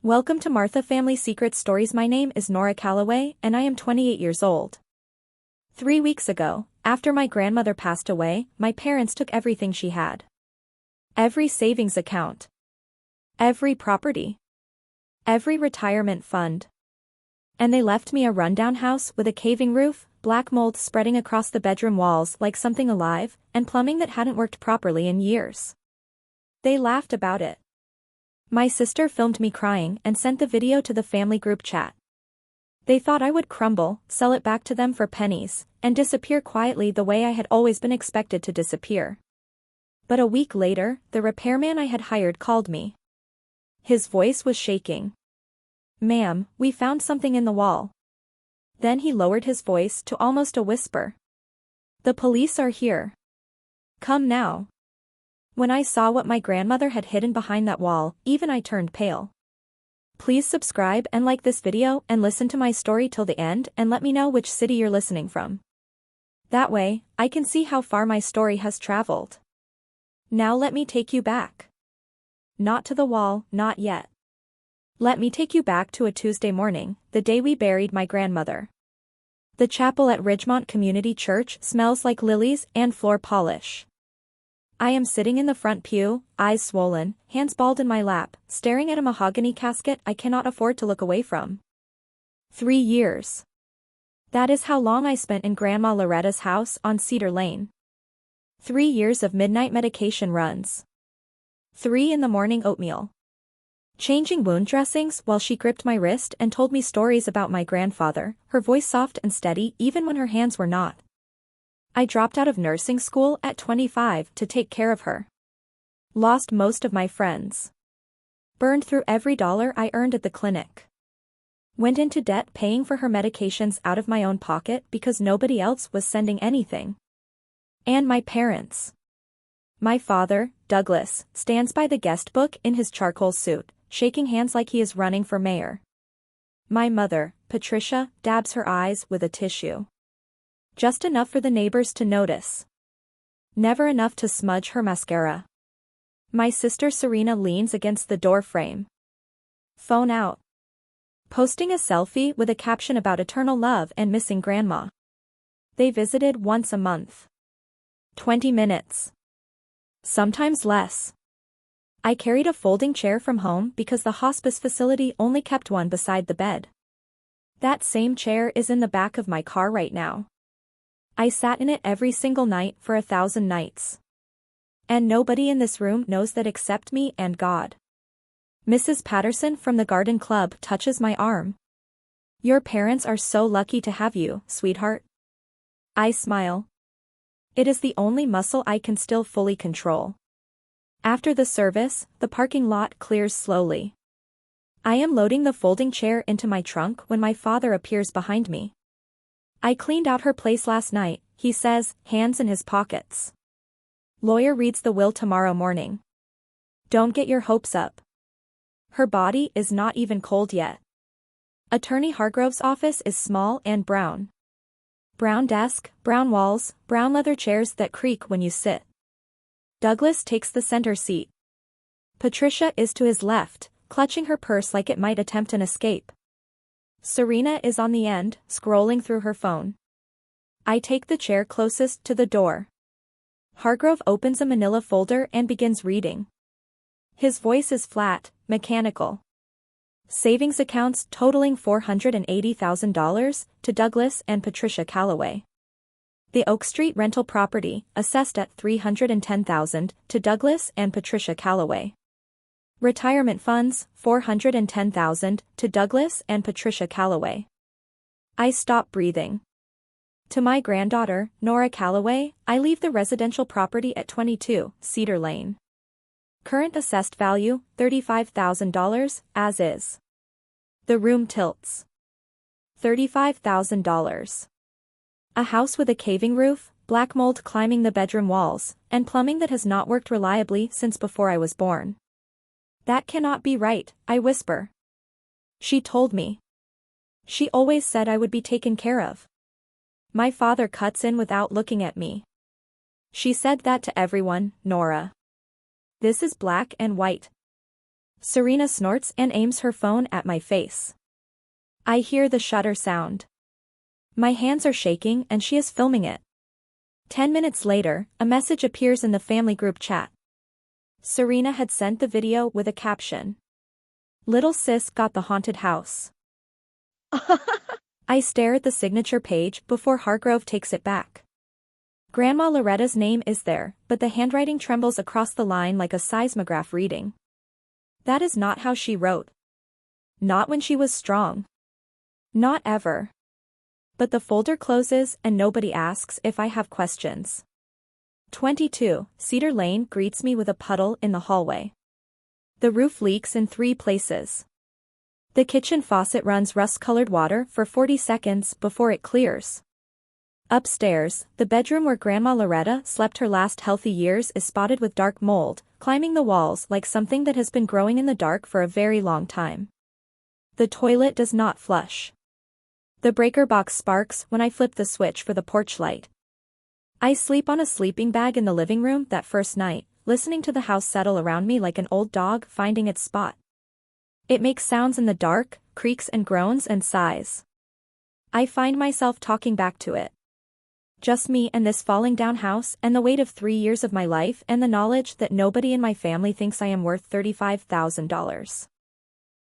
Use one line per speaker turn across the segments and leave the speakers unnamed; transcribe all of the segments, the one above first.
Welcome to Martha Family Secret Stories. My name is Nora Calloway, and I am 28 years old. 3 weeks ago, after my grandmother passed away, my parents took everything she had. Every savings account. Every property. Every retirement fund. And they left me a rundown house with a caving roof, black mold spreading across the bedroom walls like something alive, and plumbing that hadn't worked properly in years. They laughed about it. My sister filmed me crying and sent the video to the family group chat. They thought I would crumble, sell it back to them for pennies, and disappear quietly the way I had always been expected to disappear. But a week later, the repairman I had hired called me. His voice was shaking. "Ma'am, we found something in the wall." Then he lowered his voice to almost a whisper. "The police are here. Come now." When I saw what my grandmother had hidden behind that wall, even I turned pale. Please subscribe and like this video and listen to my story till the end and let me know which city you're listening from. That way, I can see how far my story has traveled. Now let me take you back. Not to the wall, not yet. Let me take you back to a Tuesday morning, the day we buried my grandmother. The chapel at Ridgemont Community Church smells like lilies and floor polish. I am sitting in the front pew, eyes swollen, hands balled in my lap, staring at a mahogany casket I cannot afford to look away from. 3 years. That is how long I spent in Grandma Loretta's house on Cedar Lane. 3 years of midnight medication runs. 3 in the morning oatmeal. Changing wound dressings while she gripped my wrist and told me stories about my grandfather, her voice soft and steady even when her hands were not. I dropped out of nursing school at 25 to take care of her. Lost most of my friends. Burned through every dollar I earned at the clinic. Went into debt paying for her medications out of my own pocket because nobody else was sending anything. And my parents. My father, Douglas, stands by the guest book in his charcoal suit, shaking hands like he is running for mayor. My mother, Patricia, dabs her eyes with a tissue. Just enough for the neighbors to notice. Never enough to smudge her mascara. My sister Serena leans against the door frame. Phone out. Posting a selfie with a caption about eternal love and missing grandma. They visited once a month. 20 minutes. Sometimes less. I carried a folding chair from home because the hospice facility only kept one beside the bed. That same chair is in the back of my car right now. I sat in it every single night for 1,000 nights. And nobody in this room knows that except me and God. Mrs. Patterson from the garden club touches my arm. "Your parents are so lucky to have you, sweetheart." I smile. It is the only muscle I can still fully control. After the service, the parking lot clears slowly. I am loading the folding chair into my trunk when my father appears behind me. "I cleaned out her place last night," he says, hands in his pockets. "Lawyer reads the will tomorrow morning. Don't get your hopes up. Her body is not even cold yet." Attorney Hargrove's office is small and brown. Brown desk, brown walls, brown leather chairs that creak when you sit. Douglas takes the center seat. Patricia is to his left, clutching her purse like it might attempt an escape. Serena is on the end, scrolling through her phone. I take the chair closest to the door. Hargrove opens a manila folder and begins reading. His voice is flat, mechanical. Savings accounts totaling $480,000 to Douglas and Patricia Calloway. The Oak Street rental property, assessed at $310,000 to Douglas and Patricia Calloway. Retirement funds, $410,000 to Douglas and Patricia Calloway. I stop breathing. To my granddaughter, Nora Calloway, I leave the residential property at 22 Cedar Lane. Current assessed value, $35,000, as is. The room tilts. $35,000. A house with a caving roof, black mold climbing the bedroom walls, and plumbing that has not worked reliably since before I was born. "That cannot be right," I whisper. "She told me. She always said I would be taken care of." My father cuts in without looking at me. "She said that to everyone, Nora. This is black and white. Serena snorts and aims her phone at my face. I hear the shutter sound. My hands are shaking and she is filming it. 10 minutes later, a message appears in the family group chat. Serena had sent the video with a caption. "Little sis got the haunted house." I stare at the signature page before Hargrove takes it back. Grandma Loretta's name is there, but the handwriting trembles across the line like a seismograph reading. That is not how she wrote. Not when she was strong. Not ever. But the folder closes and nobody asks if I have questions. 22, Cedar Lane greets me with a puddle in the hallway. The roof leaks in 3 places. The kitchen faucet runs rust-colored water for 40 seconds before it clears. Upstairs, the bedroom where Grandma Loretta slept her last healthy years is spotted with dark mold, climbing the walls like something that has been growing in the dark for a very long time. The toilet does not flush. The breaker box sparks when I flip the switch for the porch light. I sleep on a sleeping bag in the living room that first night, listening to the house settle around me like an old dog finding its spot. It makes sounds in the dark, creaks and groans and sighs. I find myself talking back to it. Just me and this falling down house and the weight of 3 years of my life and the knowledge that nobody in my family thinks I am worth $35,000.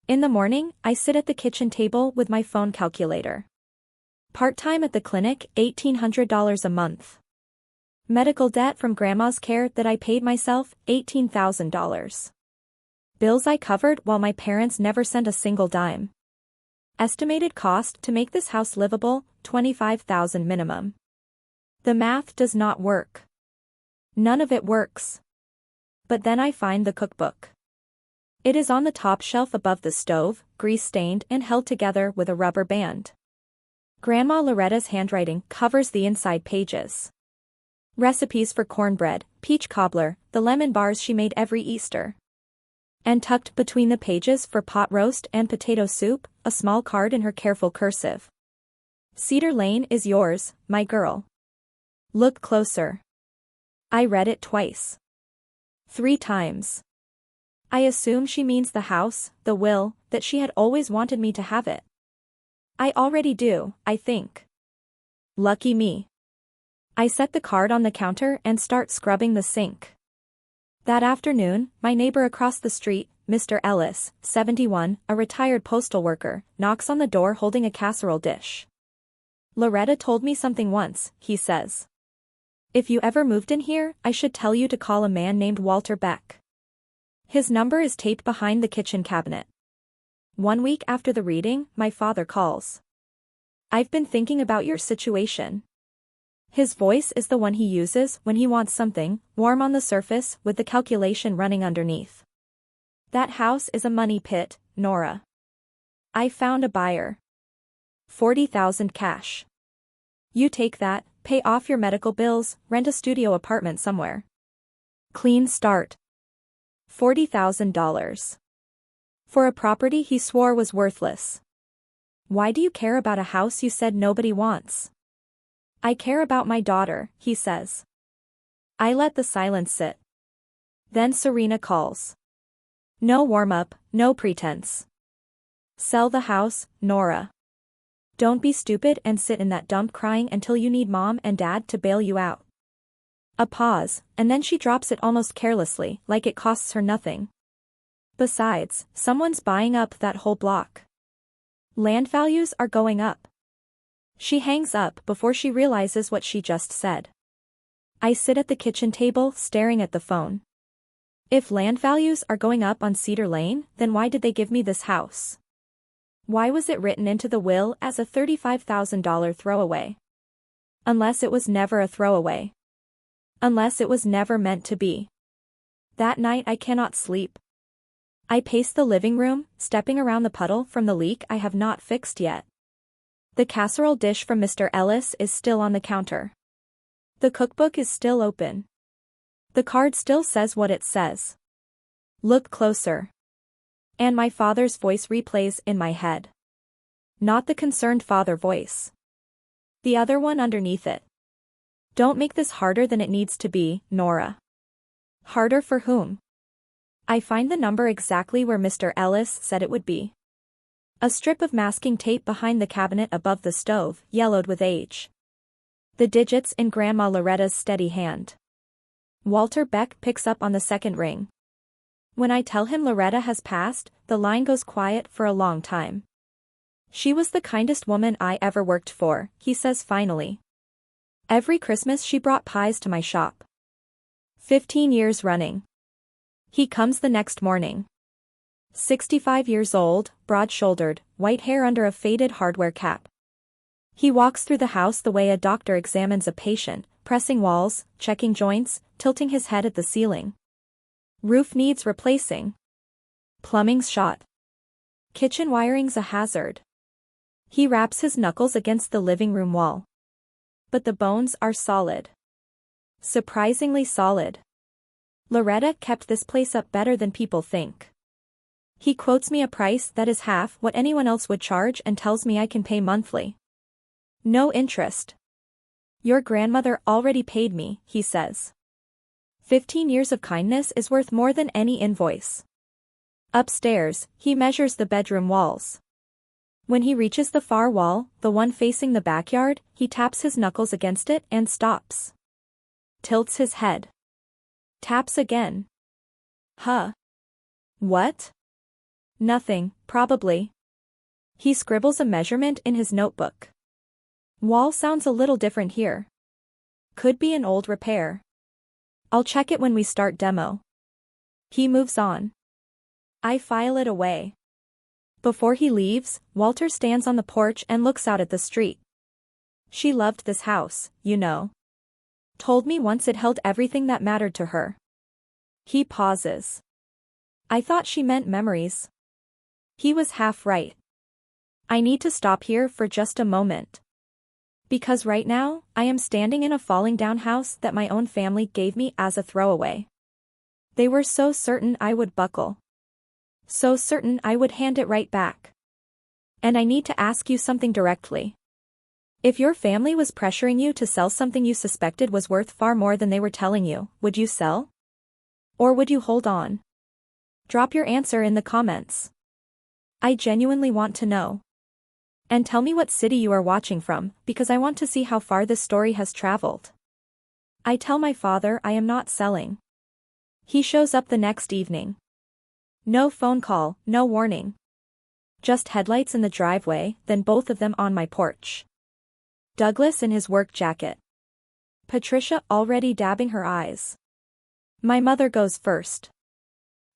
In the morning, I sit at the kitchen table with my phone calculator. Part-time at the clinic, $1,800 a month. Medical debt from Grandma's care that I paid myself, $18,000. Bills I covered while my parents never sent a single dime. Estimated cost to make this house livable, $25,000 minimum. The math does not work. None of it works. But then I find the cookbook. It is on the top shelf above the stove, grease-stained and held together with a rubber band. Grandma Loretta's handwriting covers the inside pages. Recipes for cornbread, peach cobbler, the lemon bars she made every Easter. And tucked between the pages for pot roast and potato soup, a small card in her careful cursive. "Cedar Lane is yours, my girl. Look closer." I read it twice. 3 times. I assume she means the house, the will, that she had always wanted me to have it. I already do, I think. Lucky me. I set the card on the counter and start scrubbing the sink. That afternoon, my neighbor across the street, Mr. Ellis, 71, a retired postal worker, knocks on the door holding a casserole dish. "Loretta told me something once," he says. "If you ever moved in here, I should tell you to call a man named Walter Beck. His number is taped behind the kitchen cabinet." 1 week after the reading, my father calls. "I've been thinking about your situation." His voice is the one he uses when he wants something, warm on the surface with the calculation running underneath. "That house is a money pit, Nora. I found a buyer. 40,000 cash. You take that, pay off your medical bills, rent a studio apartment somewhere. Clean start. $40,000. For a property he swore was worthless. Why do you care about a house you said nobody wants?" "I care about my daughter," he says. I let the silence sit. Then Serena calls. "No warm-up, no pretense. Sell the house, Nora. Don't be stupid and sit in that dump crying until you need mom and dad to bail you out." A pause, and then she drops it almost carelessly, like it costs her nothing. "Besides, someone's buying up that whole block. Land values are going up." She hangs up before she realizes what she just said. I sit at the kitchen table staring at the phone. If land values are going up on Cedar Lane, then why did they give me this house? Why was it written into the will as a $35,000 throwaway? Unless it was never a throwaway. Unless it was never meant to be. That night I cannot sleep. I pace the living room, stepping around the puddle from the leak I have not fixed yet. The casserole dish from Mr. Ellis is still on the counter. The cookbook is still open. The card still says what it says. "Look closer." And my father's voice replays in my head. Not the concerned father voice. The other one underneath it. "Don't make this harder than it needs to be, Nora." Harder for whom? I find the number exactly where Mr. Ellis said it would be. A strip of masking tape behind the cabinet above the stove, yellowed with age. The digits in Grandma Loretta's steady hand. Walter Beck picks up on the second ring. When I tell him Loretta has passed, the line goes quiet for a long time. She was the kindest woman I ever worked for, he says finally. Every Christmas she brought pies to my shop. 15 years running. He comes the next morning. 65 years old, broad-shouldered, white hair under a faded hardware cap. He walks through the house the way a doctor examines a patient, pressing walls, checking joints, tilting his head at the ceiling. Roof needs replacing. Plumbing's shot. Kitchen wiring's a hazard. He raps his knuckles against the living room wall. But the bones are solid. Surprisingly solid. Loretta kept this place up better than people think. He quotes me a price that is half what anyone else would charge and tells me I can pay monthly. No interest. Your grandmother already paid me, he says. 15 years of kindness is worth more than any invoice. Upstairs, he measures the bedroom walls. When he reaches the far wall, the one facing the backyard, he taps his knuckles against it and stops. Tilts his head. Taps again. Huh? What? Nothing, probably. He scribbles a measurement in his notebook. Wall sounds a little different here. Could be an old repair. I'll check it when we start demo. He moves on. I file it away. Before he leaves, Walter stands on the porch and looks out at the street. She loved this house, you know. Told me once it held everything that mattered to her. He pauses. I thought she meant memories. He was half right. I need to stop here for just a moment. Because right now, I am standing in a falling down house that my own family gave me as a throwaway. They were so certain I would buckle. So certain I would hand it right back. And I need to ask you something directly. If your family was pressuring you to sell something you suspected was worth far more than they were telling you, would you sell? Or would you hold on? Drop your answer in the comments. I genuinely want to know. And tell me what city you are watching from, because I want to see how far this story has traveled. I tell my father I am not selling. He shows up the next evening. No phone call, no warning. Just headlights in the driveway, then both of them on my porch. Douglas in his work jacket. Patricia already dabbing her eyes. My mother goes first.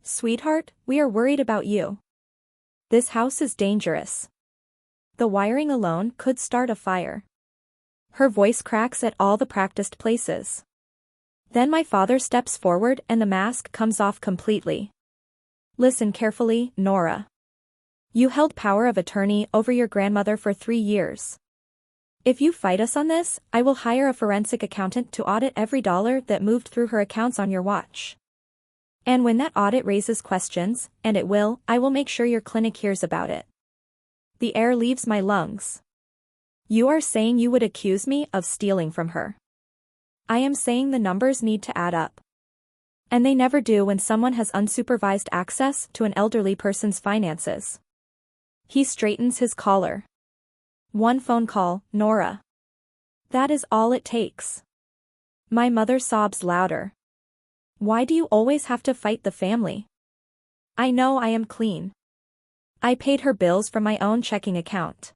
Sweetheart, we are worried about you. This house is dangerous. The wiring alone could start a fire. Her voice cracks at all the practiced places. Then my father steps forward and the mask comes off completely. Listen carefully, Nora. You held power of attorney over your grandmother for 3 years. If you fight us on this, I will hire a forensic accountant to audit every dollar that moved through her accounts on your watch. And when that audit raises questions, and it will, I will make sure your clinic hears about it. The air leaves my lungs. You are saying you would accuse me of stealing from her. I am saying the numbers need to add up. And they never do when someone has unsupervised access to an elderly person's finances. He straightens his collar. One phone call, Nora. That is all it takes. My mother sobs louder. Why do you always have to fight the family? I know I am clean. I paid her bills from my own checking account.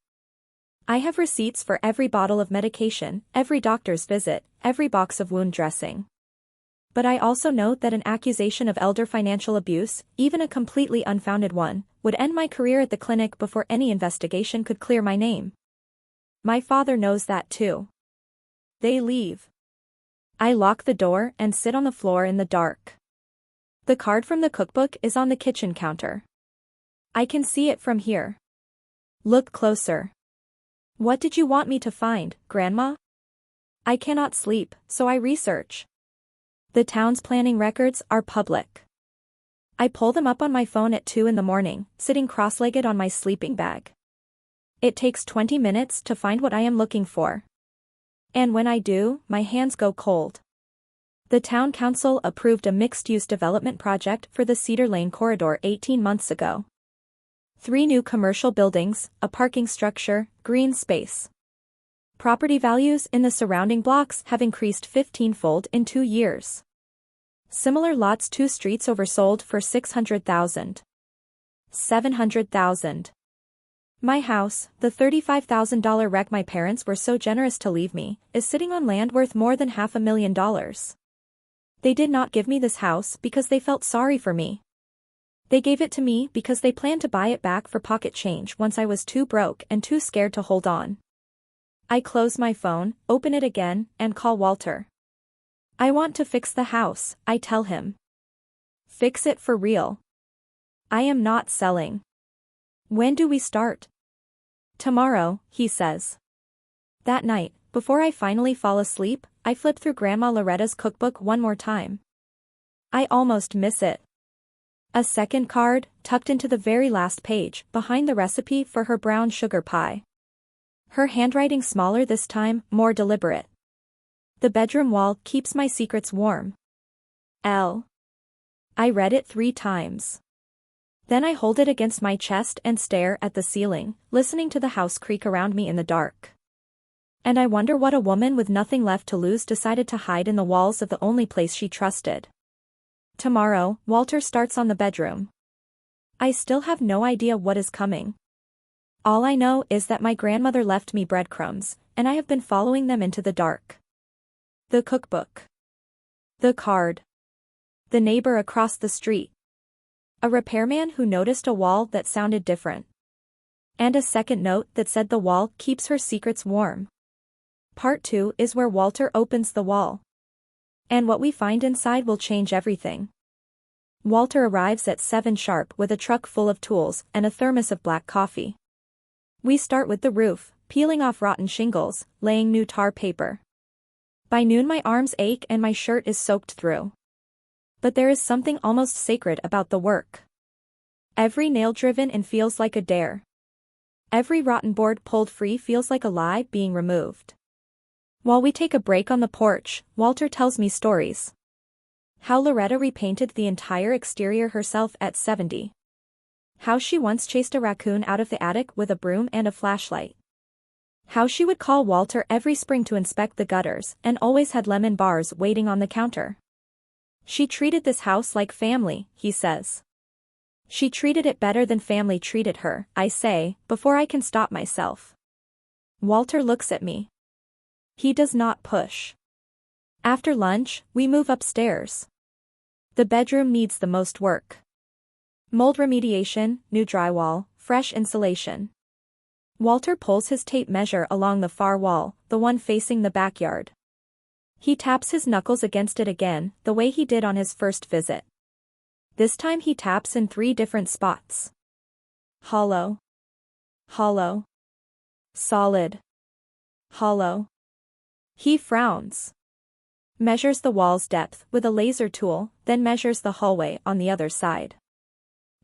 I have receipts for every bottle of medication, every doctor's visit, every box of wound dressing. But I also note that an accusation of elder financial abuse, even a completely unfounded one, would end my career at the clinic before any investigation could clear my name. My father knows that too. They leave. I lock the door and sit on the floor in the dark. The card from the cookbook is on the kitchen counter. I can see it from here. Look closer. What did you want me to find, Grandma? I cannot sleep, so I research. The town's planning records are public. I pull them up on my phone at 2 in the morning, sitting cross-legged on my sleeping bag. It takes 20 minutes to find what I am looking for. And when I do, my hands go cold. The town council approved a mixed-use development project for the Cedar Lane corridor 18 months ago. 3 new commercial buildings, a parking structure, green space. Property values in the surrounding blocks have increased 15-fold in 2 years. Similar lots 2 streets over sold for $600,000. $700,000. My house, the $35,000 wreck my parents were so generous to leave me, is sitting on land worth more than $500,000. They did not give me this house because they felt sorry for me. They gave it to me because they planned to buy it back for pocket change once I was too broke and too scared to hold on. I close my phone, open it again, and call Walter. I want to fix the house, I tell him. Fix it for real. I am not selling. When do we start? Tomorrow, he says. That night, before I finally fall asleep, I flip through Grandma Loretta's cookbook one more time. I almost miss it. A second card, tucked into the very last page, behind the recipe for her brown sugar pie. Her handwriting smaller this time, more deliberate. The bedroom wall keeps my secrets warm. L. I read it 3 times. Then I hold it against my chest and stare at the ceiling, listening to the house creak around me in the dark. And I wonder what a woman with nothing left to lose decided to hide in the walls of the only place she trusted. Tomorrow, Walter starts on the bedroom. I still have no idea what is coming. All I know is that my grandmother left me breadcrumbs, and I have been following them into the dark. The cookbook. The card. The neighbor across the street. A repairman who noticed a wall that sounded different. And a second note that said the wall keeps her secrets warm. Part 2 is where Walter opens the wall. And what we find inside will change everything. Walter arrives at 7 sharp with a truck full of tools and a thermos of black coffee. We start with the roof, peeling off rotten shingles, laying new tar paper. By noon my arms ache and my shirt is soaked through. But there is something almost sacred about the work. Every nail driven in feels like a dare. Every rotten board pulled free feels like a lie being removed. While we take a break on the porch, Walter tells me stories. How Loretta repainted the entire exterior herself at 70. How she once chased a raccoon out of the attic with a broom and a flashlight. How she would call Walter every spring to inspect the gutters and always had lemon bars waiting on the counter. She treated this house like family, he says. She treated it better than family treated her, I say, before I can stop myself. Walter looks at me. He does not push. After lunch, we move upstairs. The bedroom needs the most work. Mold remediation, new drywall, fresh insulation. Walter pulls his tape measure along the far wall, the one facing the backyard. He taps his knuckles against it again, the way he did on his first visit. This time he taps in 3 different spots. Hollow. Hollow. Solid. Hollow. He frowns. Measures the wall's depth with a laser tool, then measures the hallway on the other side.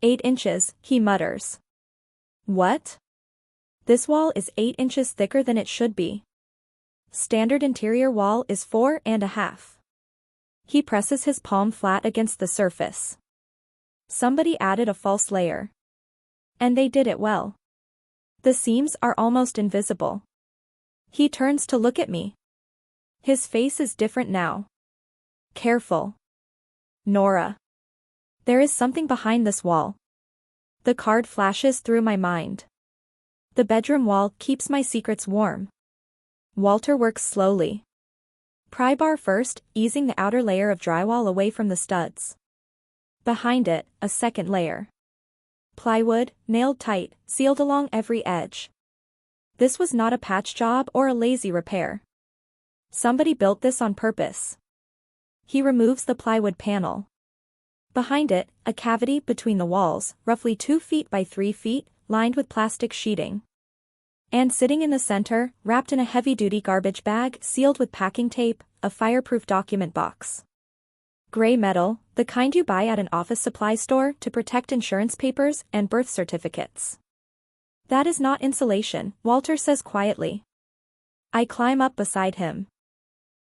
8 inches, he mutters. What? This wall is 8 inches thicker than it should be. Standard interior wall is 4.5. He presses his palm flat against the surface. Somebody added a false layer. And they did it well. The seams are almost invisible. He turns to look at me. His face is different now. Careful. Nora. There is something behind this wall. The card flashes through my mind. The bedroom wall keeps my secrets warm. Walter works slowly. Pry bar first, easing the outer layer of drywall away from the studs. Behind it, a second layer. Plywood, nailed tight, sealed along every edge. This was not a patch job or a lazy repair. Somebody built this on purpose. He removes the plywood panel. Behind it, a cavity between the walls, roughly 2 feet by 3 feet, lined with plastic sheeting. And sitting in the center, wrapped in a heavy-duty garbage bag sealed with packing tape, a fireproof document box. Gray metal, the kind you buy at an office supply store to protect insurance papers and birth certificates. That is not insulation, Walter says quietly. I climb up beside him.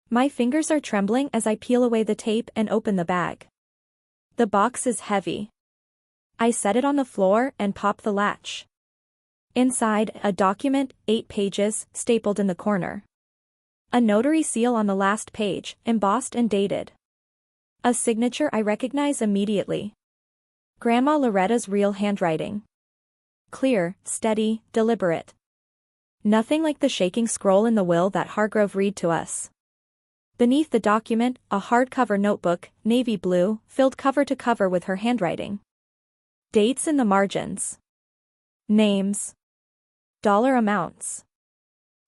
My fingers are trembling as I peel away the tape and open the bag. The box is heavy. I set it on the floor and pop the latch. Inside, a document, 8 pages, stapled in the corner. A notary seal on the last page, embossed and dated. A signature I recognize immediately. Grandma Loretta's real handwriting. Clear, steady, deliberate. Nothing like the shaking scroll in the will that Hargrove read to us. Beneath the document, a hardcover notebook, navy blue, filled cover to cover with her handwriting. Dates in the margins. Names. Dollar amounts.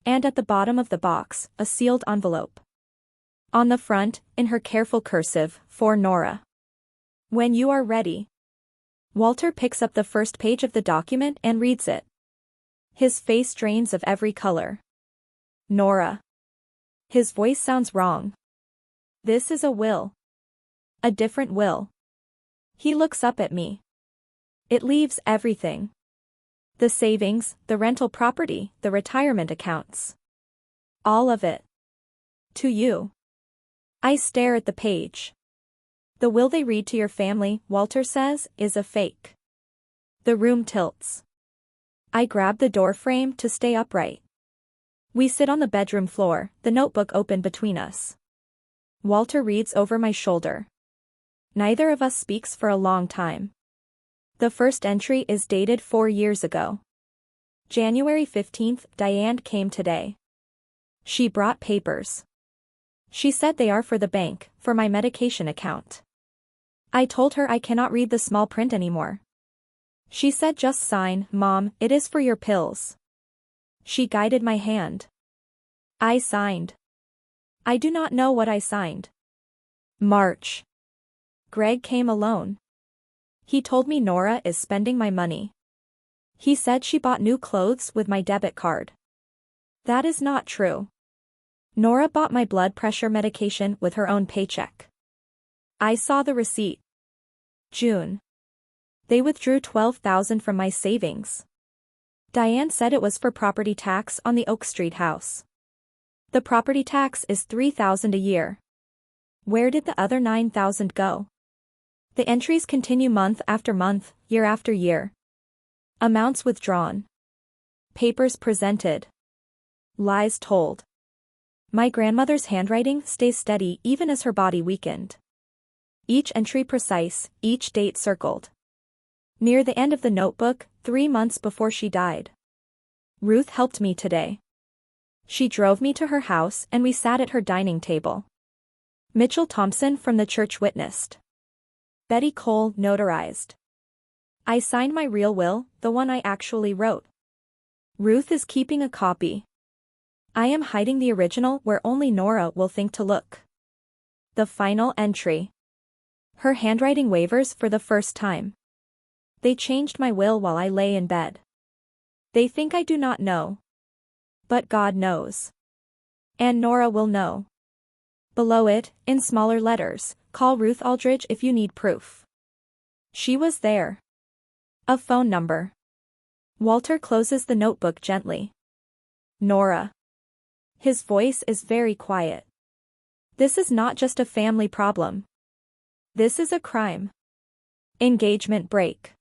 And at the bottom of the box, a sealed envelope. On the front, in her careful cursive, for Nora. When you are ready. Walter picks up the first page of the document and reads it. His face drains of every color. Nora. His voice sounds wrong. This is a will. A different will. He looks up at me. It leaves everything. The savings, the rental property, the retirement accounts. All of it. To you. I stare at the page. The will they read to your family, Walter says, is a fake. The room tilts. I grab the door frame to stay upright. We sit on the bedroom floor, the notebook open between us. Walter reads over my shoulder. Neither of us speaks for a long time. The first entry is dated 4 years ago. January 15th, Diane came today. She brought papers. She said they are for the bank, for my medication account. I told her I cannot read the small print anymore. She said just sign, Mom, it is for your pills. She guided my hand. I signed. I do not know what I signed. March. Greg came alone. He told me Nora is spending my money. He said she bought new clothes with my debit card. That is not true. Nora bought my blood pressure medication with her own paycheck. I saw the receipt. June. They withdrew $12,000 from my savings. Diane said it was for property tax on the Oak Street house. The property tax is $3,000 a year. Where did the other $9,000 go? The entries continue month after month, year after year. Amounts withdrawn. Papers presented. Lies told. My grandmother's handwriting stays steady even as her body weakened. Each entry precise, each date circled. Near the end of the notebook, 3 months before she died. Ruth helped me today. She drove me to her house and we sat at her dining table. Mitchell Thompson from the church witnessed. Betty Cole notarized. I signed my real will, the one I actually wrote. Ruth is keeping a copy. I am hiding the original where only Nora will think to look. The final entry. Her handwriting wavers for the first time. They changed my will while I lay in bed. They think I do not know. But God knows. And Nora will know. Below it, in smaller letters, call Ruth Aldridge if you need proof. She was there. A phone number. Walter closes the notebook gently. Nora. His voice is very quiet. This is not just a family problem. This is a crime. Engagement break.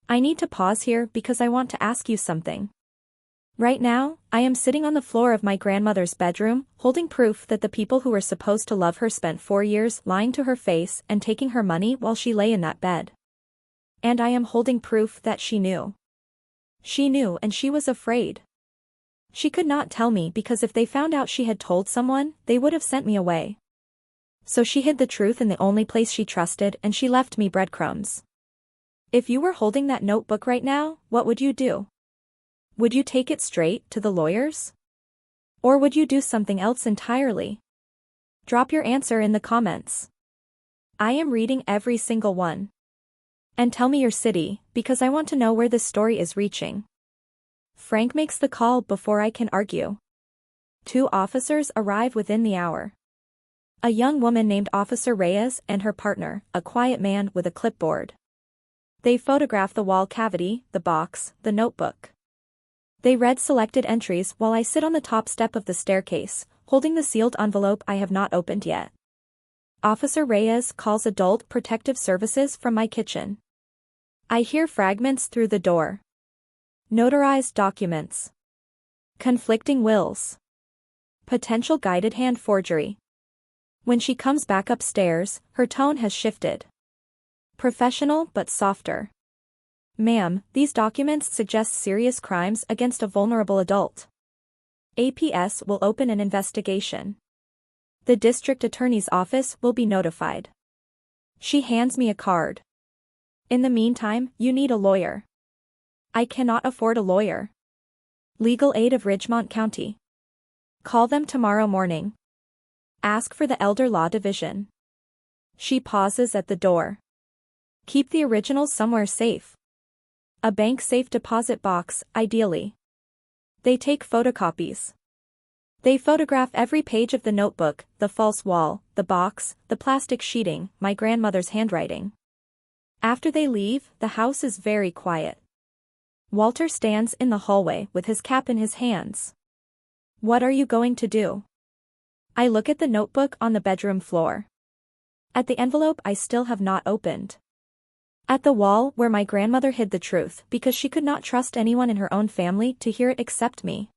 I need to pause here because I want to ask you something. Right now, I am sitting on the floor of my grandmother's bedroom, holding proof that the people who were supposed to love her spent 4 years lying to her face and taking her money while she lay in that bed. And I am holding proof that she knew. She knew and she was afraid. She could not tell me because if they found out she had told someone, they would have sent me away. So she hid the truth in the only place she trusted and she left me breadcrumbs. If you were holding that notebook right now, what would you do? Would you take it straight to the lawyers? Or would you do something else entirely? Drop your answer in the comments. I am reading every single one. And tell me your city, because I want to know where this story is reaching. Frank makes the call before I can argue. 2 officers arrive within the hour. A young woman named Officer Reyes and her partner, a quiet man with a clipboard. They photograph the wall cavity, the box, the notebook. They read selected entries while I sit on the top step of the staircase, holding the sealed envelope I have not opened yet. Officer Reyes calls Adult Protective Services from my kitchen. I hear fragments through the door. Notarized documents. Conflicting wills. Potential guided hand forgery. When she comes back upstairs, her tone has shifted. Professional but softer. Ma'am, these documents suggest serious crimes against a vulnerable adult. APS will open an investigation. The district attorney's office will be notified. She hands me a card. In the meantime, you need a lawyer. I cannot afford a lawyer. Legal aid of Ridgemont County. Call them tomorrow morning. Ask for the Elder Law Division. She pauses at the door. Keep the originals somewhere safe. A bank safe deposit box, ideally. They take photocopies. They photograph every page of the notebook, the false wall, the box, the plastic sheeting, my grandmother's handwriting. After they leave, the house is very quiet. Walter stands in the hallway with his cap in his hands. What are you going to do? I look at the notebook on the bedroom floor. At the envelope I still have not opened. At the wall where my grandmother hid the truth because she could not trust anyone in her own family to hear it except me.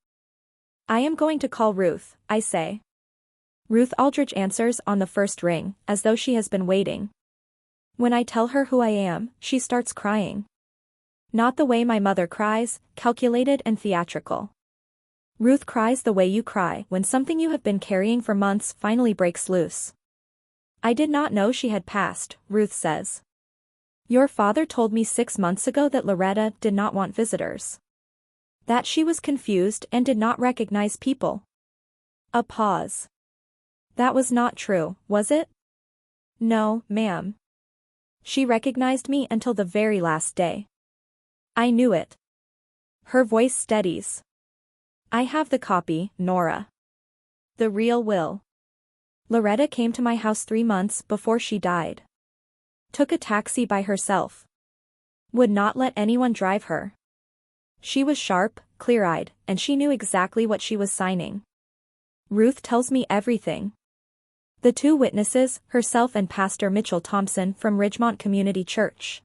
I am going to call Ruth, I say. Ruth Aldrich answers on the first ring, as though she has been waiting. When I tell her who I am, she starts crying. Not the way my mother cries, calculated and theatrical. Ruth cries the way you cry when something you have been carrying for months finally breaks loose. I did not know she had passed, Ruth says. Your father told me 6 months ago that Loretta did not want visitors. That she was confused and did not recognize people. A pause. That was not true, was it? No, ma'am. She recognized me until the very last day. I knew it. Her voice steadies. I have the copy, Nora. The real will. Loretta came to my house 3 months before she died. Took a taxi by herself. Would not let anyone drive her. She was sharp, clear-eyed, and she knew exactly what she was signing. Ruth tells me everything. The 2 witnesses, herself and Pastor Mitchell Thompson from Ridgemont Community Church.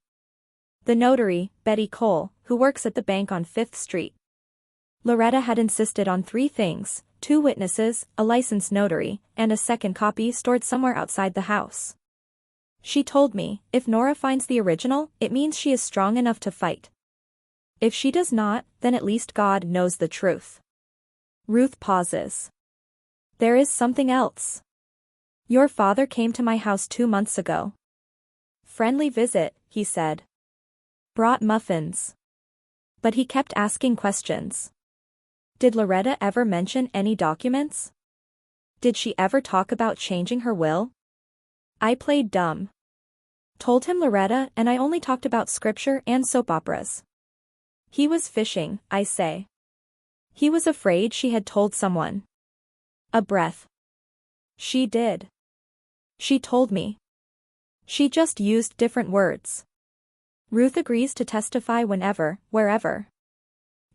The notary, Betty Cole, who works at the bank on 5th Street. Loretta had insisted on 3 things, 2 witnesses, a licensed notary, and a second copy stored somewhere outside the house. She told me, if Nora finds the original, it means she is strong enough to fight. If she does not, then at least God knows the truth. Ruth pauses. There is something else. Your father came to my house 2 months ago. Friendly visit, he said. Brought muffins. But he kept asking questions. Did Loretta ever mention any documents? Did she ever talk about changing her will? I played dumb. Told him Loretta and I only talked about scripture and soap operas. He was fishing, I say. He was afraid she had told someone. A breath. She did. She told me. She just used different words. Ruth agrees to testify whenever, wherever.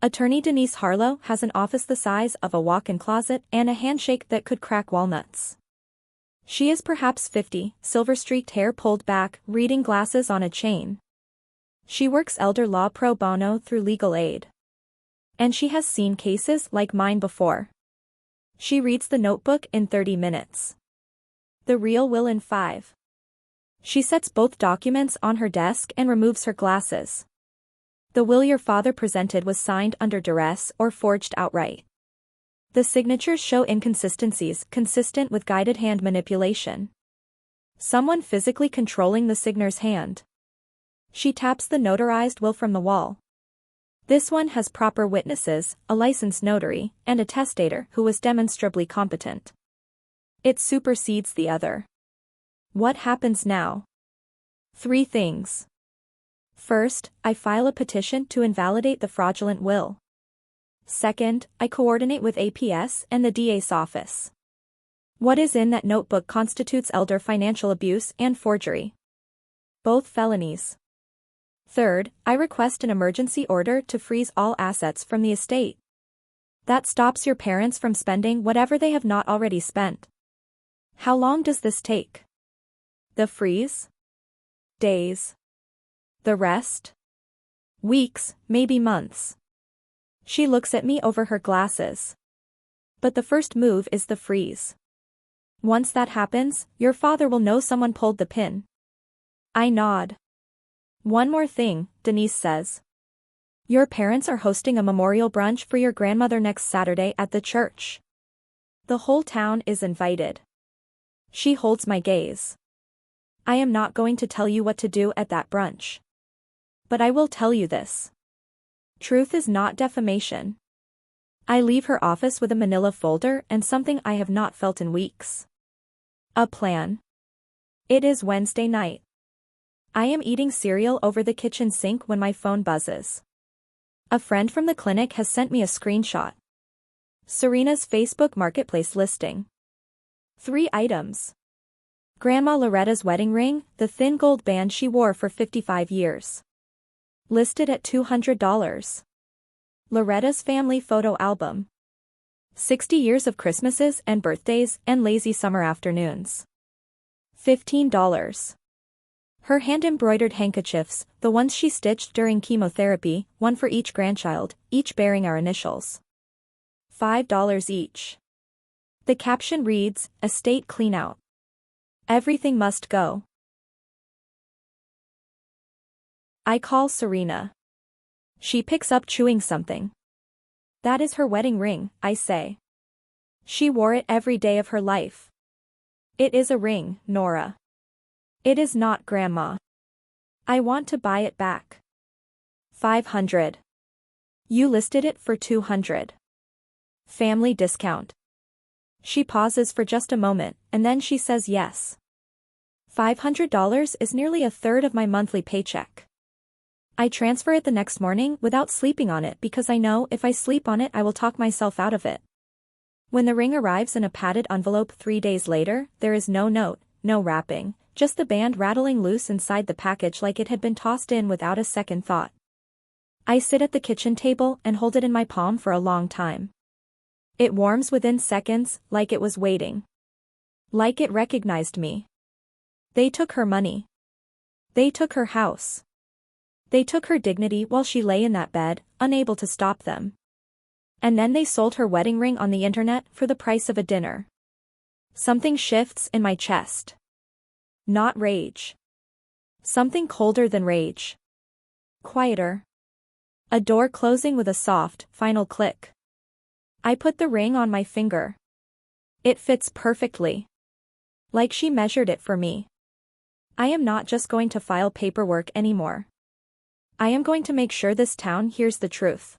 Attorney Denise Harlow has an office the size of a walk-in closet and a handshake that could crack walnuts. She is perhaps 50, silver-streaked hair pulled back, reading glasses on a chain. She works elder law pro bono through legal aid. And she has seen cases like mine before. She reads the notebook in 30 minutes. The real will in 5. She sets both documents on her desk and removes her glasses. The will your father presented was signed under duress or forged outright. The signatures show inconsistencies consistent with guided hand manipulation. Someone physically controlling the signer's hand. She taps the notarized will from the wall. This one has proper witnesses, a licensed notary, and a testator who was demonstrably competent. It supersedes the other. What happens now? 3 things. First, I file a petition to invalidate the fraudulent will. Second, I coordinate with APS and the DA's office. What is in that notebook constitutes elder financial abuse and forgery. Both felonies. Third, I request an emergency order to freeze all assets from the estate. That stops your parents from spending whatever they have not already spent. How long does this take? The freeze? Days. The rest? Weeks, maybe months. She looks at me over her glasses. But the first move is the freeze. Once that happens, your father will know someone pulled the pin. I nod. One more thing, Denise says. Your parents are hosting a memorial brunch for your grandmother next Saturday at the church. The whole town is invited. She holds my gaze. I am not going to tell you what to do at that brunch. But I will tell you this. Truth is not defamation. I leave her office with a manila folder and something I have not felt in weeks. A plan. It is Wednesday night. I am eating cereal over the kitchen sink when my phone buzzes. A friend from the clinic has sent me a screenshot. Serena's Facebook Marketplace listing. 3 items. Grandma Loretta's wedding ring, the thin gold band she wore for 55 years. Listed at $200. Loretta's family photo album. 60 years of Christmases and birthdays and lazy summer afternoons. $15. Her hand-embroidered handkerchiefs, the ones she stitched during chemotherapy, one for each grandchild, each bearing our initials. $5 each. The caption reads, "Estate cleanout. Everything must go." I call Serena. She picks up chewing something. That is her wedding ring, I say. She wore it every day of her life. It is a ring, Nora. It is not Grandma. I want to buy it back. 500. You listed it for 200. Family discount. She pauses for just a moment, and then she says yes. $500 is nearly a third of my monthly paycheck. I transfer it the next morning without sleeping on it because I know if I sleep on it I will talk myself out of it. When the ring arrives in a padded envelope 3 days later, there is no note, no wrapping, just the band rattling loose inside the package like it had been tossed in without a second thought. I sit at the kitchen table and hold it in my palm for a long time. It warms within seconds, like it was waiting. Like it recognized me. They took her money. They took her house. They took her dignity while she lay in that bed, unable to stop them. And then they sold her wedding ring on the internet for the price of a dinner. Something shifts in my chest. Not rage. Something colder than rage. Quieter. A door closing with a soft, final click. I put the ring on my finger. It fits perfectly. Like she measured it for me. I am not just going to file paperwork anymore. I am going to make sure this town hears the truth.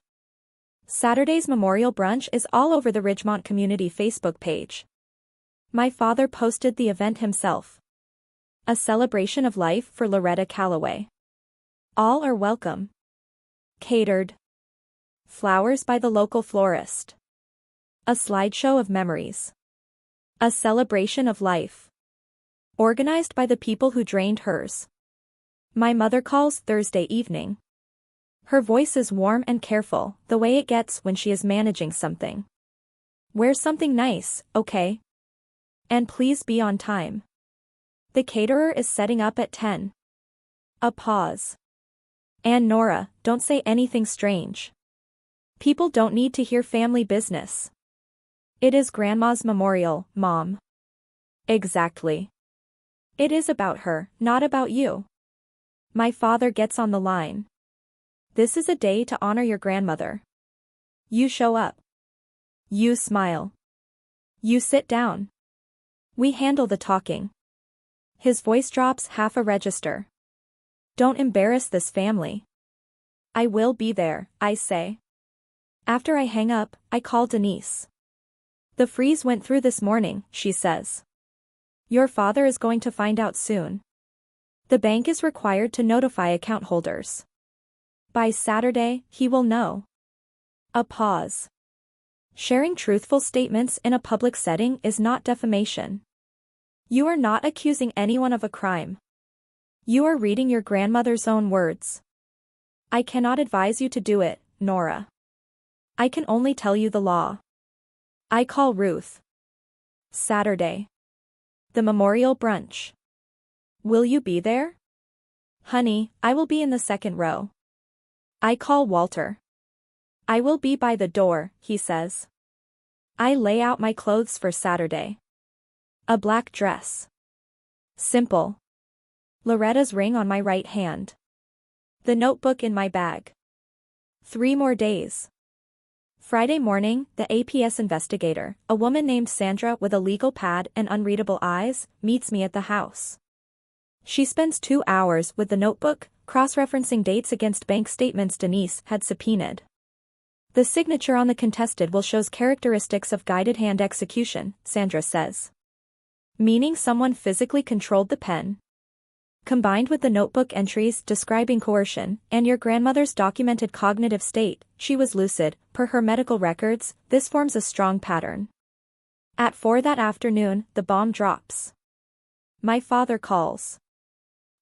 Saturday's memorial brunch is all over the Ridgemont Community Facebook page. My father posted the event himself. A celebration of life for Loretta Calloway. All are welcome. Catered. Flowers by the local florist. A slideshow of memories. A celebration of life. Organized by the people who drained hers. My mother calls Thursday evening. Her voice is warm and careful, the way it gets when she is managing something. Wear something nice, okay? And please be on time. The caterer is setting up at 10. A pause. And Nora, don't say anything strange. People don't need to hear family business. It is Grandma's memorial, Mom. Exactly. It is about her, not about you. My father gets on the line. This is a day to honor your grandmother. You show up. You smile. You sit down. We handle the talking. His voice drops half a register. Don't embarrass this family. I will be there, I say. After I hang up, I call Denise. The freeze went through this morning, she says. Your father is going to find out soon. The bank is required to notify account holders. By Saturday, he will know. A pause. Sharing truthful statements in a public setting is not defamation. You are not accusing anyone of a crime. You are reading your grandmother's own words. I cannot advise you to do it, Nora. I can only tell you the law. I call Ruth. Saturday. The memorial brunch. Will you be there? Honey, I will be in the second row. I call Walter. I will be by the door, he says. I lay out my clothes for Saturday. A black dress. Simple. Loretta's ring on my right hand. The notebook in my bag. 3 more days. Friday morning, the APS investigator, a woman named Sandra with a legal pad and unreadable eyes, meets me at the house. She spends 2 hours with the notebook, cross-referencing dates against bank statements Denise had subpoenaed. The signature on the contested will shows characteristics of guided hand execution, Sandra says. Meaning someone physically controlled the pen. Combined with the notebook entries describing coercion, and your grandmother's documented cognitive state, she was lucid, per her medical records, this forms a strong pattern. At 4 that afternoon, the bomb drops. My father calls.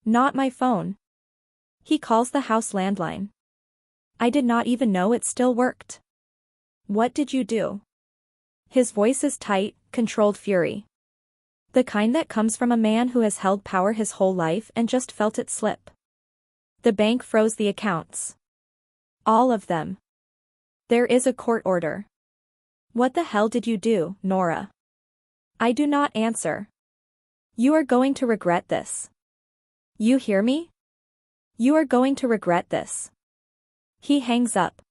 Not my phone. He calls the house landline. I did not even know it still worked. What did you do? His voice is tight, controlled fury. The kind that comes from a man who has held power his whole life and just felt it slip. The bank froze the accounts. All of them. There is a court order. What the hell did you do, Nora? I do not answer. You are going to regret this. You hear me? You are going to regret this. He hangs up.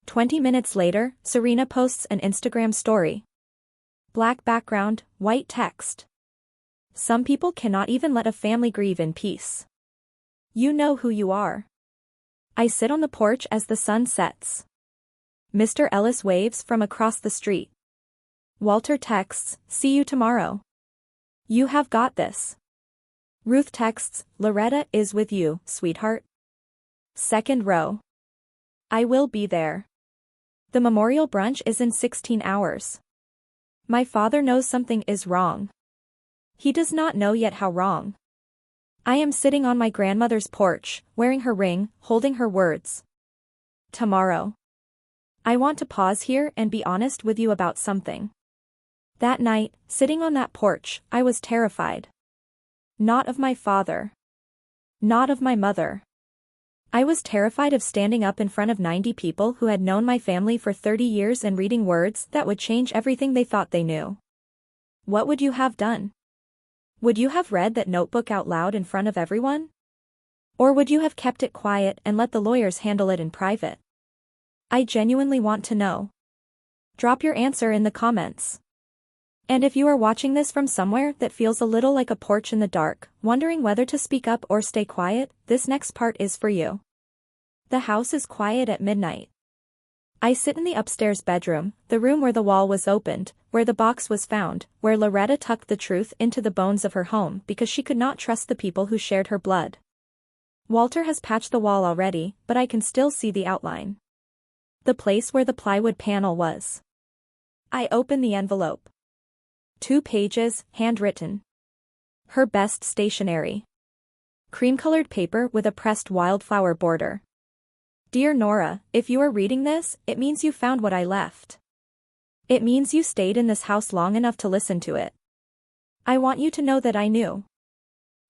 20 minutes later, Serena posts an Instagram story. Black background, white text. Some people cannot even let a family grieve in peace. You know who you are. I sit on the porch as the sun sets. Mr. Ellis waves from across the street. Walter texts, see you tomorrow. You have got this. Ruth texts, Loretta is with you, sweetheart. Second row. I will be there. The memorial brunch is in 16 hours. My father knows something is wrong. He does not know yet how wrong. I am sitting on my grandmother's porch, wearing her ring, holding her words. Tomorrow. I want to pause here and be honest with you about something. That night, sitting on that porch, I was terrified. Not of my father. Not of my mother. I was terrified of standing up in front of 90 people who had known my family for 30 years and reading words that would change everything they thought they knew. What would you have done? Would you have read that notebook out loud in front of everyone? Or would you have kept it quiet and let the lawyers handle it in private? I genuinely want to know. Drop your answer in the comments. And if you are watching this from somewhere that feels a little like a porch in the dark, wondering whether to speak up or stay quiet, this next part is for you. The house is quiet at midnight. I sit in the upstairs bedroom, the room where the wall was opened, where the box was found, where Loretta tucked the truth into the bones of her home because she could not trust the people who shared her blood. Walter has patched the wall already, but I can still see the outline. The place where the plywood panel was. I open the envelope. 2 pages, handwritten. Her best stationery. Cream-colored paper with a pressed wildflower border. Dear Nora, if you are reading this, it means you found what I left. It means you stayed in this house long enough to listen to it. I want you to know that I knew.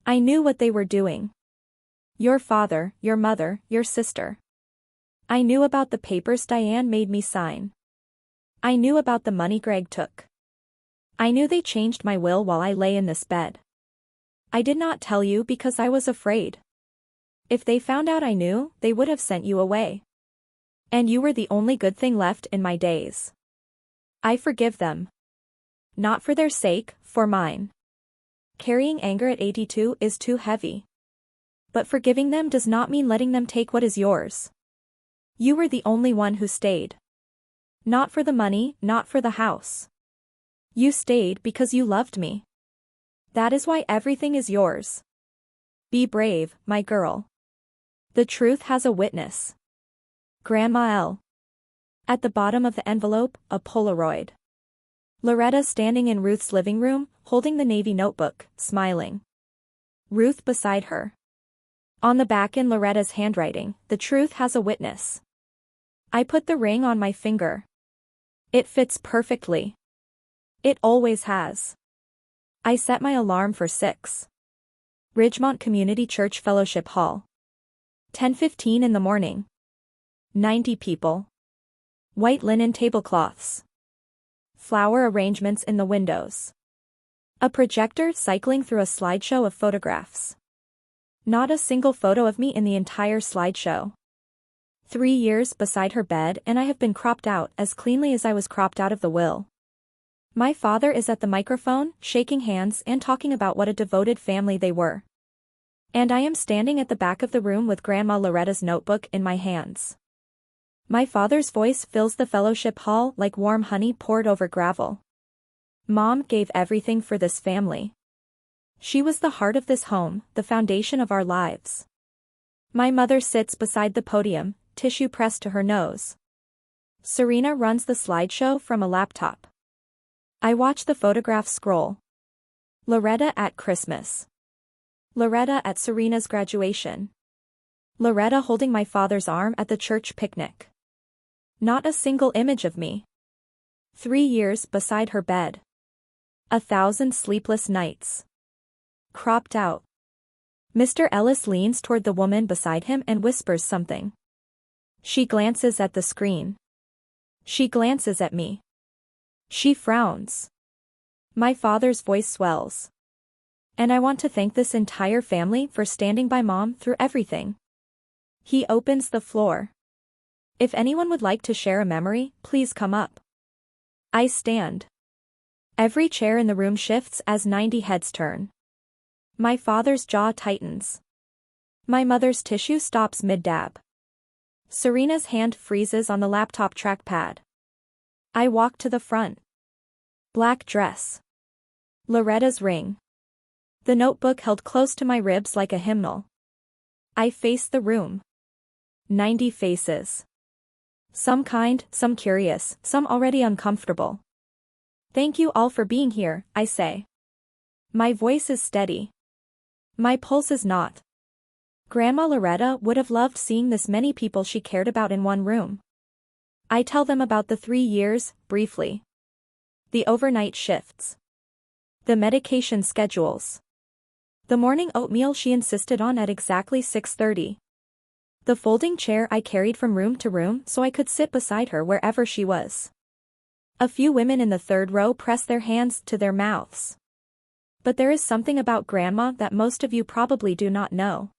I knew what they were doing. Your father, your mother, your sister. I knew about the papers Diane made me sign. I knew about the money Greg took. I knew they changed my will while I lay in this bed. I did not tell you because I was afraid. If they found out I knew, they would have sent you away. And you were the only good thing left in my days. I forgive them. Not for their sake, for mine. Carrying anger at 82 is too heavy. But forgiving them does not mean letting them take what is yours. You were the only one who stayed. Not for the money, not for the house. You stayed because you loved me. That is why everything is yours. Be brave, my girl. The truth has a witness. Grandma L. At the bottom of the envelope, a Polaroid. Loretta standing in Ruth's living room, holding the navy notebook, smiling. Ruth beside her. On the back in Loretta's handwriting, the truth has a witness. I put the ring on my finger. It fits perfectly. It always has. I set my alarm for 6. Ridgemont Community Church Fellowship Hall. 10:15 in the morning. 90 people. White linen tablecloths. Flower arrangements in the windows. A projector cycling through a slideshow of photographs. Not a single photo of me in the entire slideshow. 3 years beside her bed, and I have been cropped out as cleanly as I was cropped out of the will. My father is at the microphone, shaking hands and talking about what a devoted family they were. And I am standing at the back of the room with Grandma Loretta's notebook in my hands. My father's voice fills the fellowship hall like warm honey poured over gravel. Mom gave everything for this family. She was the heart of this home, the foundation of our lives. My mother sits beside the podium, tissue pressed to her nose. Serena runs the slideshow from a laptop. I watch the photographs scroll. Loretta at Christmas. Loretta at Serena's graduation. Loretta holding my father's arm at the church picnic. Not a single image of me. 3 years beside her bed. 1,000 sleepless nights. Cropped out. Mr. Ellis leans toward the woman beside him and whispers something. She glances at the screen. She glances at me. She frowns. My father's voice swells. And I want to thank this entire family for standing by Mom through everything. He opens the floor. If anyone would like to share a memory, please come up. I stand. Every chair in the room shifts as 90 heads turn. My father's jaw tightens. My mother's tissue stops mid-dab. Serena's hand freezes on the laptop trackpad. I walk to the front. Black dress. Loretta's ring. The notebook held close to my ribs like a hymnal. I face the room. 90 faces. Some kind, some curious, some already uncomfortable. Thank you all for being here, I say. My voice is steady. My pulse is not. Grandma Loretta would have loved seeing this many people she cared about in one room. I tell them about the 3 years, briefly. The overnight shifts. The medication schedules. The morning oatmeal she insisted on at exactly 6:30. The folding chair I carried from room to room so I could sit beside her wherever she was. A few women in the third row press their hands to their mouths. But there is something about Grandma that most of you probably do not know.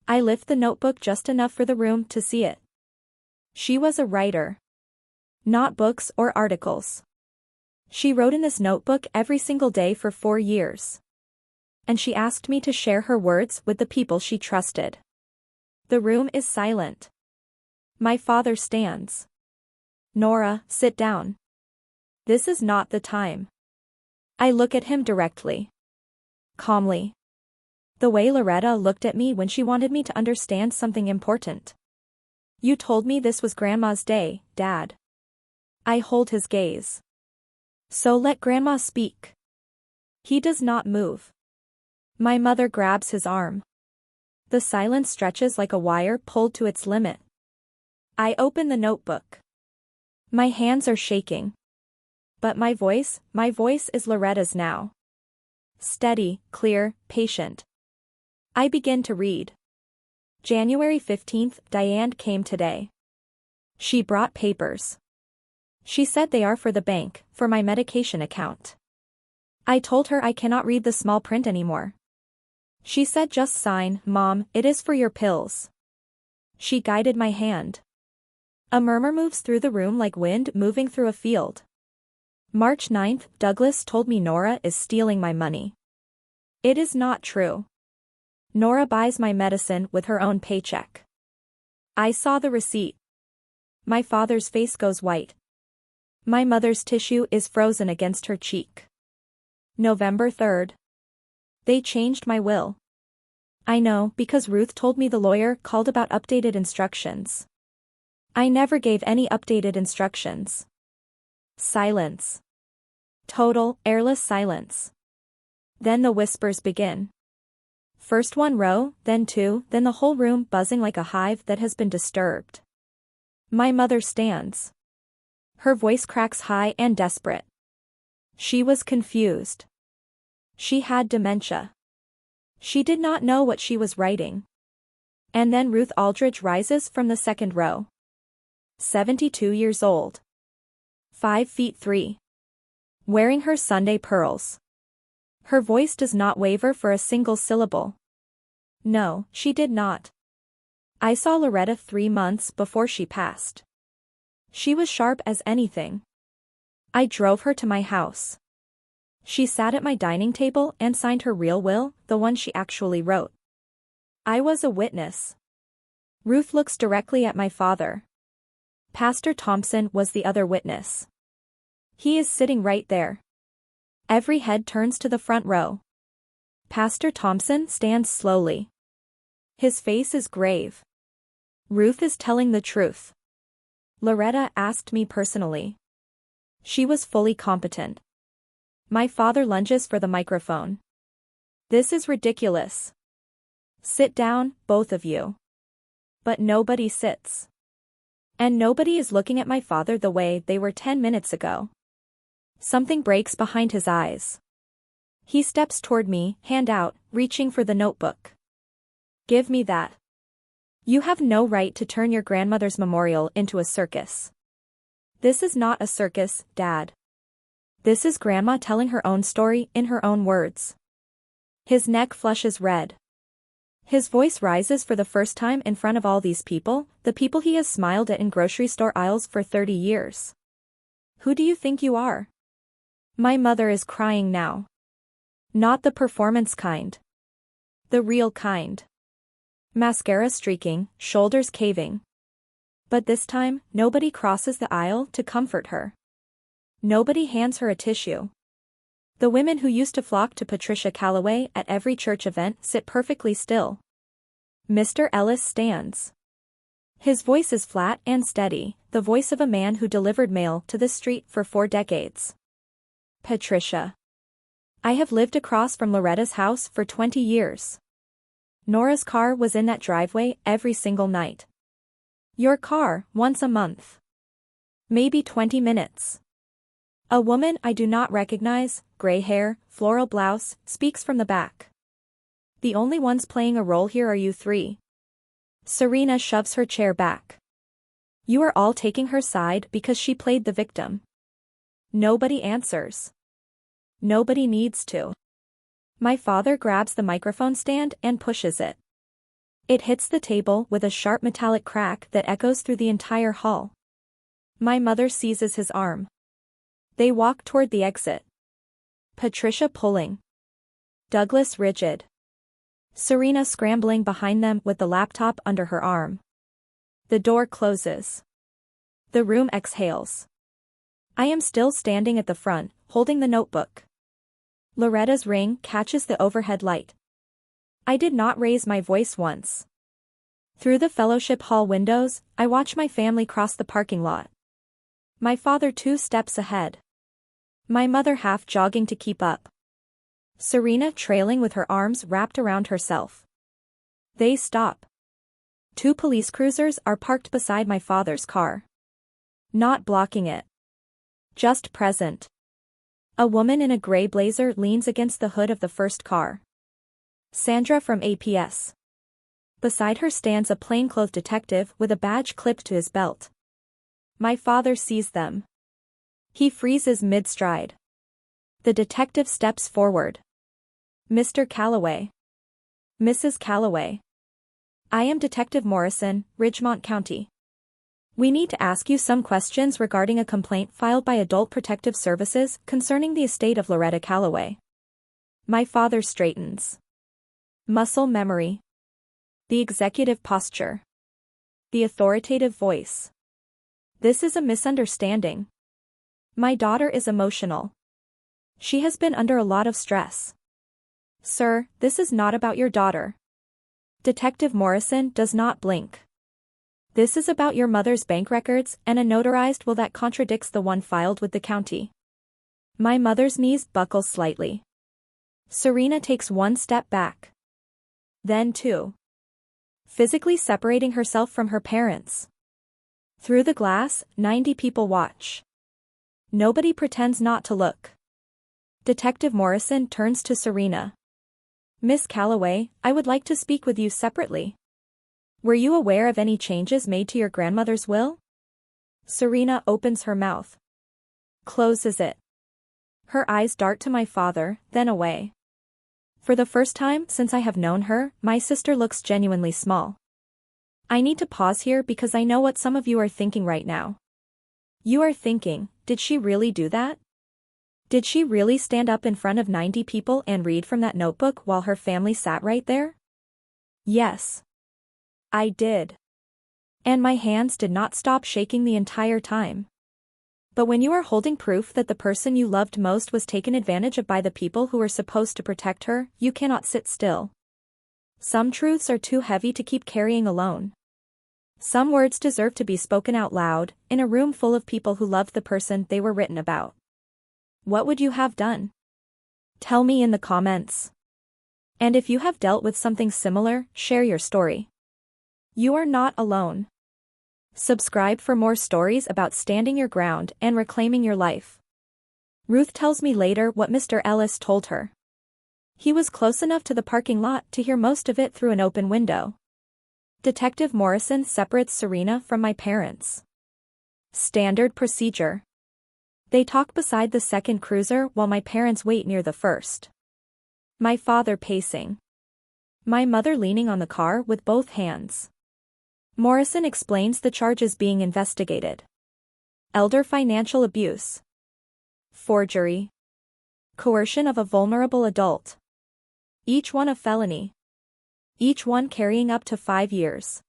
I lift the notebook just enough for the room to see it. She was a writer. Not books or articles. She wrote in this notebook every single day for 4 years. And she asked me to share her words with the people she trusted. The room is silent. My father stands. Nora, sit down. This is not the time. I look at him directly. Calmly. The way Loretta looked at me when she wanted me to understand something important. You told me this was Grandma's day, Dad. I hold his gaze. So let Grandma speak. He does not move. My mother grabs his arm. The silence stretches like a wire pulled to its limit. I open the notebook. My hands are shaking. But my voice is Loretta's now. Steady, clear, patient. I begin to read. January 15th, Diane came today. She brought papers. She said they are for the bank, for my medication account. I told her I cannot read the small print anymore. She said just sign, Mom, it is for your pills. She guided my hand. A murmur moves through the room like wind moving through a field. March 9th, Douglas told me Nora is stealing my money. It is not true. Nora buys my medicine with her own paycheck. I saw the receipt. My father's face goes white. My mother's tissue is frozen against her cheek. November 3rd. They changed my will. I know because Ruth told me the lawyer called about updated instructions. I never gave any updated instructions. Silence. Total, airless silence. Then the whispers begin. First one row, then two, then the whole room buzzing like a hive that has been disturbed. My mother stands. Her voice cracks high and desperate. She was confused. She had dementia. She did not know what she was writing. And then Ruth Aldridge rises from the second row. 72 years old. 5 feet 3. Wearing her Sunday pearls. Her voice does not waver for a single syllable. No, she did not. I saw Loretta 3 months before she passed. She was sharp as anything. I drove her to my house. She sat at my dining table and signed her real will, the one she actually wrote. I was a witness. Ruth looks directly at my father. Pastor Thompson was the other witness. He is sitting right there. Every head turns to the front row. Pastor Thompson stands slowly. His face is grave. Ruth is telling the truth. Loretta asked me personally. She was fully competent. My father lunges for the microphone. This is ridiculous. Sit down, both of you. But nobody sits. And nobody is looking at my father the way they were 10 minutes ago. Something breaks behind his eyes. He steps toward me, hand out, reaching for the notebook. Give me that. You have no right to turn your grandmother's memorial into a circus. This is not a circus, Dad. This is Grandma telling her own story in her own words. His neck flushes red. His voice rises for the first time in front of all these people, the people he has smiled at in grocery store aisles for 30 years. Who do you think you are? My mother is crying now. Not the performance kind. The real kind. Mascara streaking, shoulders caving. But this time, nobody crosses the aisle to comfort her. Nobody hands her a tissue. The women who used to flock to Patricia Calloway at every church event sit perfectly still. Mr. Ellis stands. His voice is flat and steady, the voice of a man who delivered mail to this street for 4 decades. Patricia. I have lived across from Loretta's house for 20 years. Nora's car was in that driveway every single night. Your car, once a month. Maybe 20 minutes. A woman I do not recognize, gray hair, floral blouse, speaks from the back. The only ones playing a role here are you 3. Serena shoves her chair back. You are all taking her side because she played the victim. Nobody answers. Nobody needs to. My father grabs the microphone stand and pushes it. It hits the table with a sharp metallic crack that echoes through the entire hall. My mother seizes his arm. They walk toward the exit. Patricia pulling. Douglas rigid. Serena scrambling behind them with the laptop under her arm. The door closes. The room exhales. I am still standing at the front, holding the notebook. Loretta's ring catches the overhead light. I did not raise my voice once. Through the fellowship hall windows, I watch my family cross the parking lot. My father 2 steps ahead. My mother half jogging to keep up. Serena trailing with her arms wrapped around herself. They stop. 2 police cruisers are parked beside my father's car. Not blocking it. Just present. A woman in a gray blazer leans against the hood of the first car. Sandra from APS. Beside her stands a plainclothes detective with a badge clipped to his belt. My father sees them. He freezes mid-stride. The detective steps forward. Mr. Calloway. Mrs. Calloway. I am Detective Morrison, Ridgemont County. We need to ask you some questions regarding a complaint filed by Adult Protective Services concerning the estate of Loretta Calloway. My father straightens. Muscle memory. The executive posture. The authoritative voice. This is a misunderstanding. My daughter is emotional. She has been under a lot of stress. Sir, this is not about your daughter. Detective Morrison does not blink. This is about your mother's bank records and a notarized will that contradicts the one filed with the county. My mother's knees buckle slightly. Serena takes 1 step back. Then 2. Physically separating herself from her parents. Through the glass, 90 people watch. Nobody pretends not to look. Detective Morrison turns to Serena. Miss Calloway, I would like to speak with you separately. Were you aware of any changes made to your grandmother's will? Serena opens her mouth. Closes it. Her eyes dart to my father, then away. For the first time since I have known her, my sister looks genuinely small. I need to pause here because I know what some of you are thinking right now. You are thinking, did she really do that? Did she really stand up in front of 90 people and read from that notebook while her family sat right there? Yes. I did. And my hands did not stop shaking the entire time. But when you are holding proof that the person you loved most was taken advantage of by the people who were supposed to protect her, you cannot sit still. Some truths are too heavy to keep carrying alone. Some words deserve to be spoken out loud, in a room full of people who loved the person they were written about. What would you have done? Tell me in the comments. And if you have dealt with something similar, share your story. You are not alone. Subscribe for more stories about standing your ground and reclaiming your life. Ruth tells me later what Mr. Ellis told her. He was close enough to the parking lot to hear most of it through an open window. Detective Morrison separates Serena from my parents. Standard procedure. They talk beside the second cruiser while my parents wait near the first. My father pacing. My mother leaning on the car with both hands. Morrison explains the charges being investigated. Elder financial abuse. Forgery. Coercion of a vulnerable adult. Each one a felony. Each one carrying up to 5 years.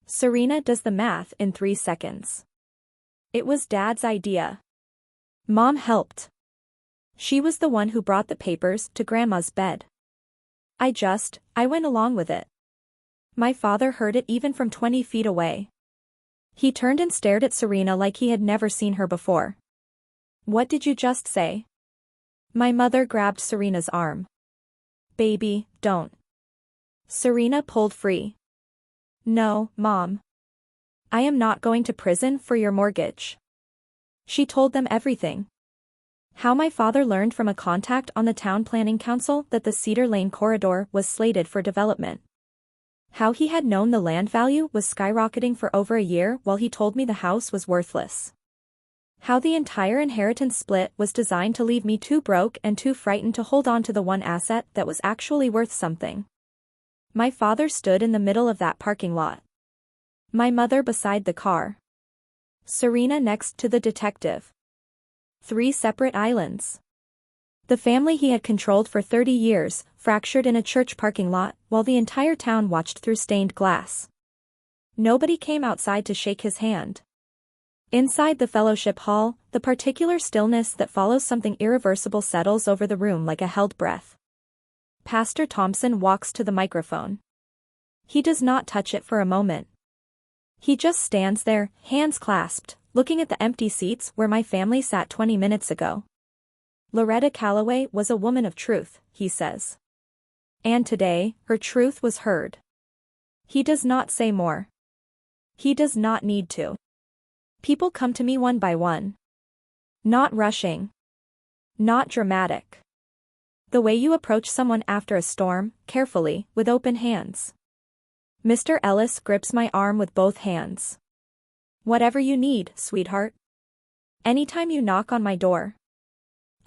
Serena does the math in 3 seconds. It was Dad's idea. Mom helped. She was the one who brought the papers to Grandma's bed. I went along with it. My father heard it even from 20 feet away. He turned and stared at Serena like he had never seen her before. What did you just say? My mother grabbed Serena's arm. Baby, don't. Serena pulled free. No, Mom. I am not going to prison for your mortgage. She told them everything. How my father learned from a contact on the town planning council that the Cedar Lane corridor was slated for development. How he had known the land value was skyrocketing for over a year while he told me the house was worthless. How the entire inheritance split was designed to leave me too broke and too frightened to hold on to the one asset that was actually worth something. My father stood in the middle of that parking lot. My mother beside the car. Serena next to the detective. 3 separate islands. The family he had controlled for 30 years, fractured in a church parking lot, while the entire town watched through stained glass. Nobody came outside to shake his hand. Inside the fellowship hall, the particular stillness that follows something irreversible settles over the room like a held breath. Pastor Thompson walks to the microphone. He does not touch it for a moment. He just stands there, hands clasped, looking at the empty seats where my family sat 20 minutes ago. Loretta Calloway was a woman of truth, he says. And today, her truth was heard. He does not say more. He does not need to. People come to me one by one. Not rushing. Not dramatic. The way you approach someone after a storm, carefully, with open hands. Mr. Ellis grips my arm with both hands. Whatever you need, sweetheart. Anytime you knock on my door.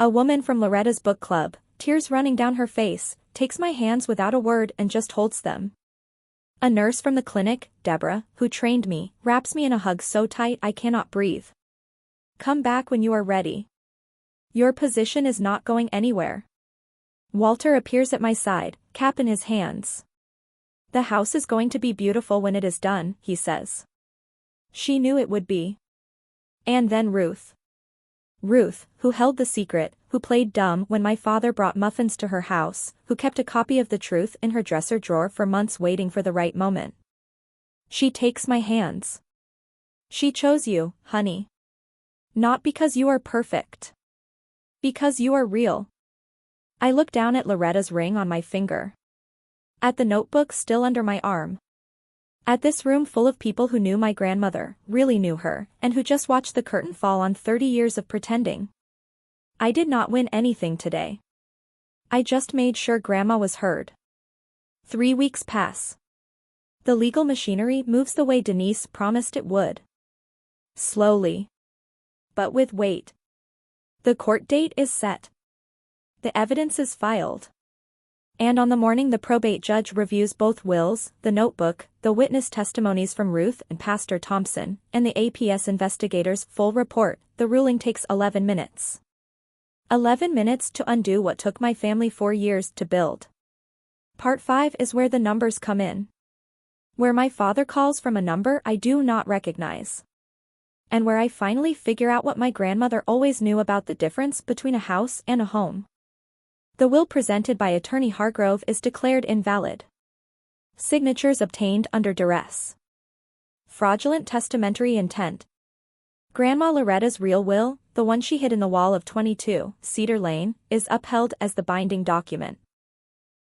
A woman from Loretta's book club, tears running down her face, takes my hands without a word and just holds them. A nurse from the clinic, Deborah, who trained me, wraps me in a hug so tight I cannot breathe. Come back when you are ready. Your position is not going anywhere. Walter appears at my side, cap in his hands. The house is going to be beautiful when it is done, he says. She knew it would be. And then Ruth. Ruth, who held the secret, who played dumb when my father brought muffins to her house, who kept a copy of the truth in her dresser drawer for months waiting for the right moment. She takes my hands. She chose you, honey. Not because you are perfect. Because you are real. I look down at Loretta's ring on my finger. At the notebook still under my arm. At this room full of people who knew my grandmother, really knew her, and who just watched the curtain fall on 30 years of pretending. I did not win anything today. I just made sure Grandma was heard. 3 weeks pass. The legal machinery moves the way Denise promised it would. Slowly. But with weight. The court date is set. The evidence is filed. And on the morning the probate judge reviews both wills, the notebook, the witness testimonies from Ruth and Pastor Thompson, and the APS investigator's full report, the ruling takes 11 minutes. 11 minutes to undo what took my family 4 years to build. Part 5 is where the numbers come in. Where my father calls from a number I do not recognize. And where I finally figure out what my grandmother always knew about the difference between a house and a home. The will presented by Attorney Hargrove is declared invalid. Signatures obtained under duress. Fraudulent testamentary intent. Grandma Loretta's real will, the one she hid in the wall of 22 Cedar Lane, is upheld as the binding document.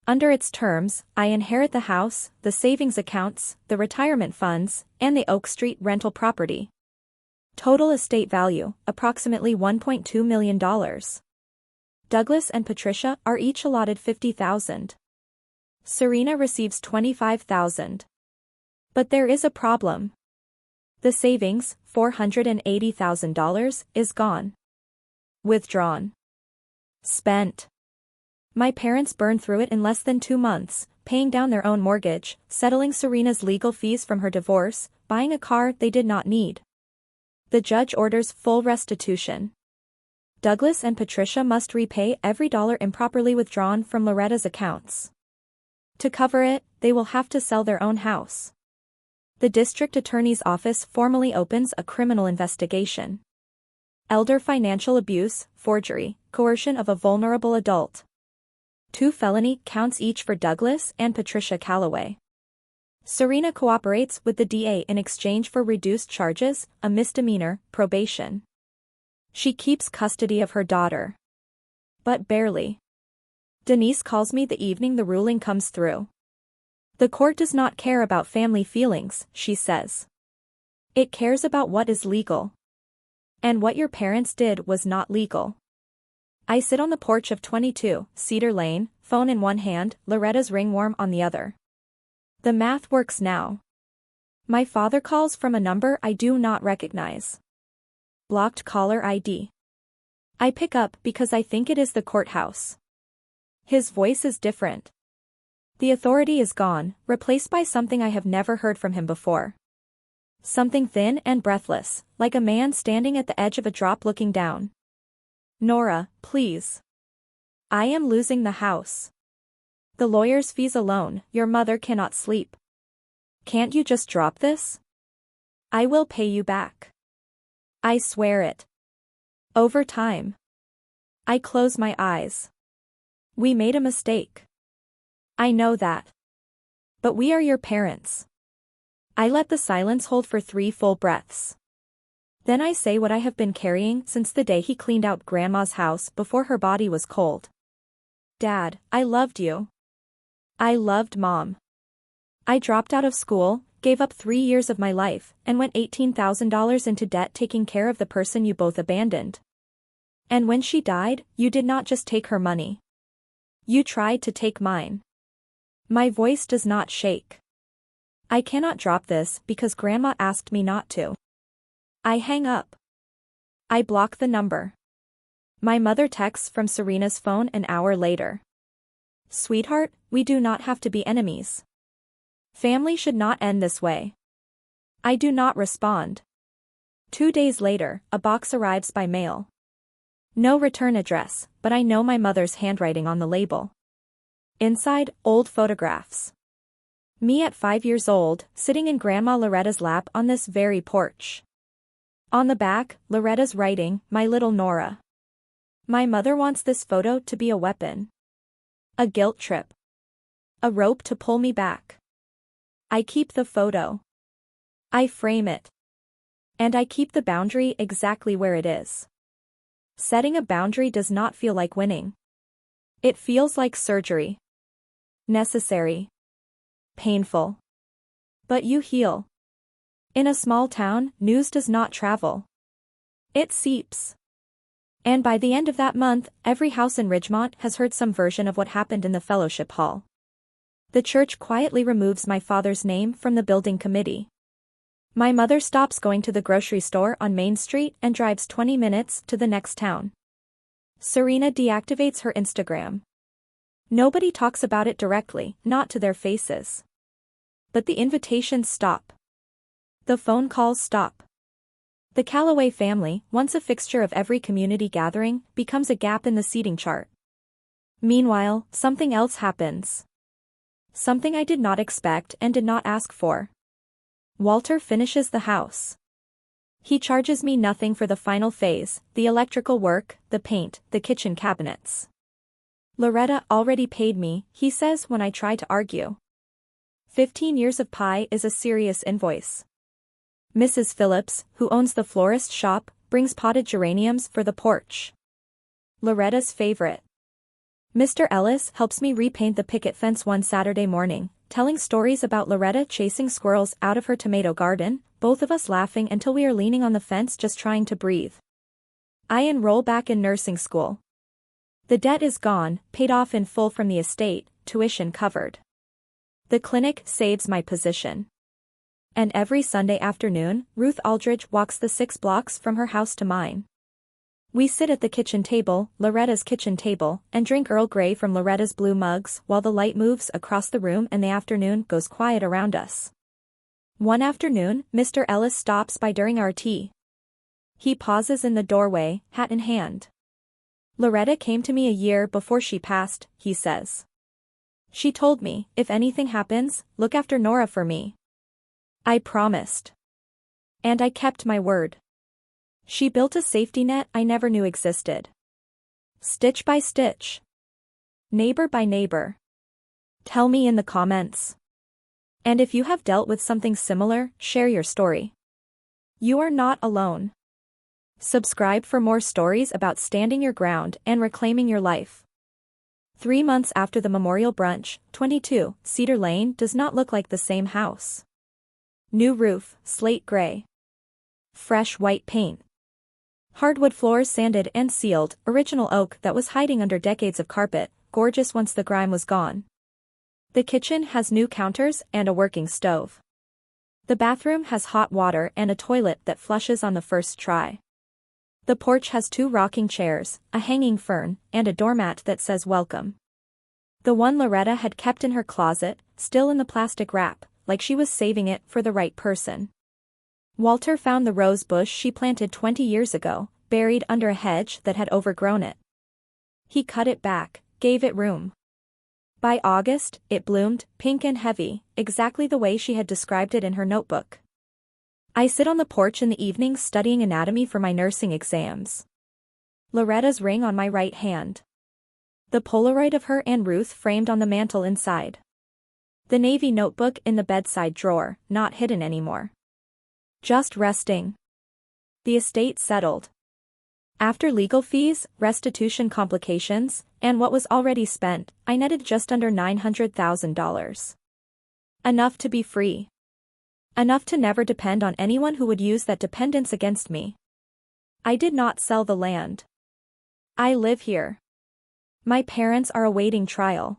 Under its terms, I inherit the house, the savings accounts, the retirement funds, and the Oak Street rental property. Total estate value, approximately $1.2 million. Douglas and Patricia are each allotted $50,000. Serena receives $25,000. But there is a problem. The savings, $480,000, is gone. Withdrawn. Spent. My parents burned through it in less than 2 months, paying down their own mortgage, settling Serena's legal fees from her divorce, buying a car they did not need. The judge orders full restitution. Douglas and Patricia must repay every dollar improperly withdrawn from Loretta's accounts. To cover it, they will have to sell their own house. The district attorney's office formally opens a criminal investigation. Elder financial abuse, forgery, coercion of a vulnerable adult. 2 felony counts each for Douglas and Patricia Calloway. Serena cooperates with the DA in exchange for reduced charges, a misdemeanor, probation. She keeps custody of her daughter. But barely. Denise calls me the evening the ruling comes through. The court does not care about family feelings, she says. It cares about what is legal. And what your parents did was not legal. I sit on the porch of 22 Cedar Lane, phone in one hand, Loretta's ringworm on the other. The math works now. My father calls from a number I do not recognize. Blocked caller ID. I pick up because I think it is the courthouse. His voice is different. The authority is gone, replaced by something I have never heard from him before. Something thin and breathless, like a man standing at the edge of a drop looking down. Nora, please. I am losing the house. The lawyer's fees alone, your mother cannot sleep. Can't you just drop this? I will pay you back. I swear it. Over time. I close my eyes. We made a mistake. I know that. But we are your parents. I let the silence hold for 3 full breaths. Then I say what I have been carrying since the day he cleaned out Grandma's house before her body was cold. Dad, I loved you. I loved Mom. I dropped out of school, gave up 3 years of my life, and went $18,000 into debt taking care of the person you both abandoned. And when she died, you did not just take her money. You tried to take mine. My voice does not shake. I cannot drop this because Grandma asked me not to. I hang up. I block the number. My mother texts from Serena's phone an hour later. Sweetheart, we do not have to be enemies. Family should not end this way. I do not respond. 2 days later, a box arrives by mail. No return address, but I know my mother's handwriting on the label. Inside, old photographs. Me at 5 years old, sitting in Grandma Loretta's lap on this very porch. On the back, Loretta's writing, "My little Nora." My mother wants this photo to be a weapon. A guilt trip. A rope to pull me back. I keep the photo. I frame it. And I keep the boundary exactly where it is. Setting a boundary does not feel like winning. It feels like surgery. Necessary. Painful. But you heal. In a small town, news does not travel. It seeps. And by the end of that month, every house in Ridgemont has heard some version of what happened in the fellowship hall. The church quietly removes my father's name from the building committee. My mother stops going to the grocery store on Main Street and drives 20 minutes to the next town. Serena deactivates her Instagram. Nobody talks about it directly, not to their faces. But the invitations stop. The phone calls stop. The Calloway family, once a fixture of every community gathering, becomes a gap in the seating chart. Meanwhile, something else happens. Something I did not expect and did not ask for. Walter finishes the house. He charges me nothing for the final phase, the electrical work, the paint, the kitchen cabinets. Loretta already paid me, he says when I try to argue. 15 years of pie is a serious invoice. Mrs. Phillips, who owns the florist shop, brings potted geraniums for the porch. Loretta's favorite. Mr. Ellis helps me repaint the picket fence one Saturday morning, telling stories about Loretta chasing squirrels out of her tomato garden, both of us laughing until we are leaning on the fence just trying to breathe. I enroll back in nursing school. The debt is gone, paid off in full from the estate, tuition covered. The clinic saves my position. And every Sunday afternoon, Ruth Aldridge walks the 6 blocks from her house to mine. We sit at the kitchen table, Loretta's kitchen table, and drink Earl Grey from Loretta's blue mugs while the light moves across the room and the afternoon goes quiet around us. One afternoon, Mr. Ellis stops by during our tea. He pauses in the doorway, hat in hand. Loretta came to me a year before she passed, he says. She told me, if anything happens, look after Nora for me. I promised. And I kept my word. She built a safety net I never knew existed. Stitch by stitch. Neighbor by neighbor. Tell me in the comments. And if you have dealt with something similar, share your story. You are not alone. Subscribe for more stories about standing your ground and reclaiming your life. 3 months after the memorial brunch, 22, Cedar Lane does not look like the same house. New roof, slate gray. Fresh white paint. Hardwood floors sanded and sealed, original oak that was hiding under decades of carpet, gorgeous once the grime was gone. The kitchen has new counters and a working stove. The bathroom has hot water and a toilet that flushes on the first try. The porch has 2 rocking chairs, a hanging fern, and a doormat that says welcome. The one Loretta had kept in her closet, still in the plastic wrap, like she was saving it for the right person. Walter found the rose bush she planted 20 years ago, buried under a hedge that had overgrown it. He cut it back, gave it room. By August, it bloomed, pink and heavy, exactly the way she had described it in her notebook. I sit on the porch in the evenings studying anatomy for my nursing exams. Loretta's ring on my right hand. The Polaroid of her and Ruth framed on the mantel inside. The navy notebook in the bedside drawer, not hidden anymore. Just resting. The estate settled. After legal fees, restitution complications, and what was already spent, I netted just under $900,000. Enough to be free. Enough to never depend on anyone who would use that dependence against me. I did not sell the land. I live here. My parents are awaiting trial.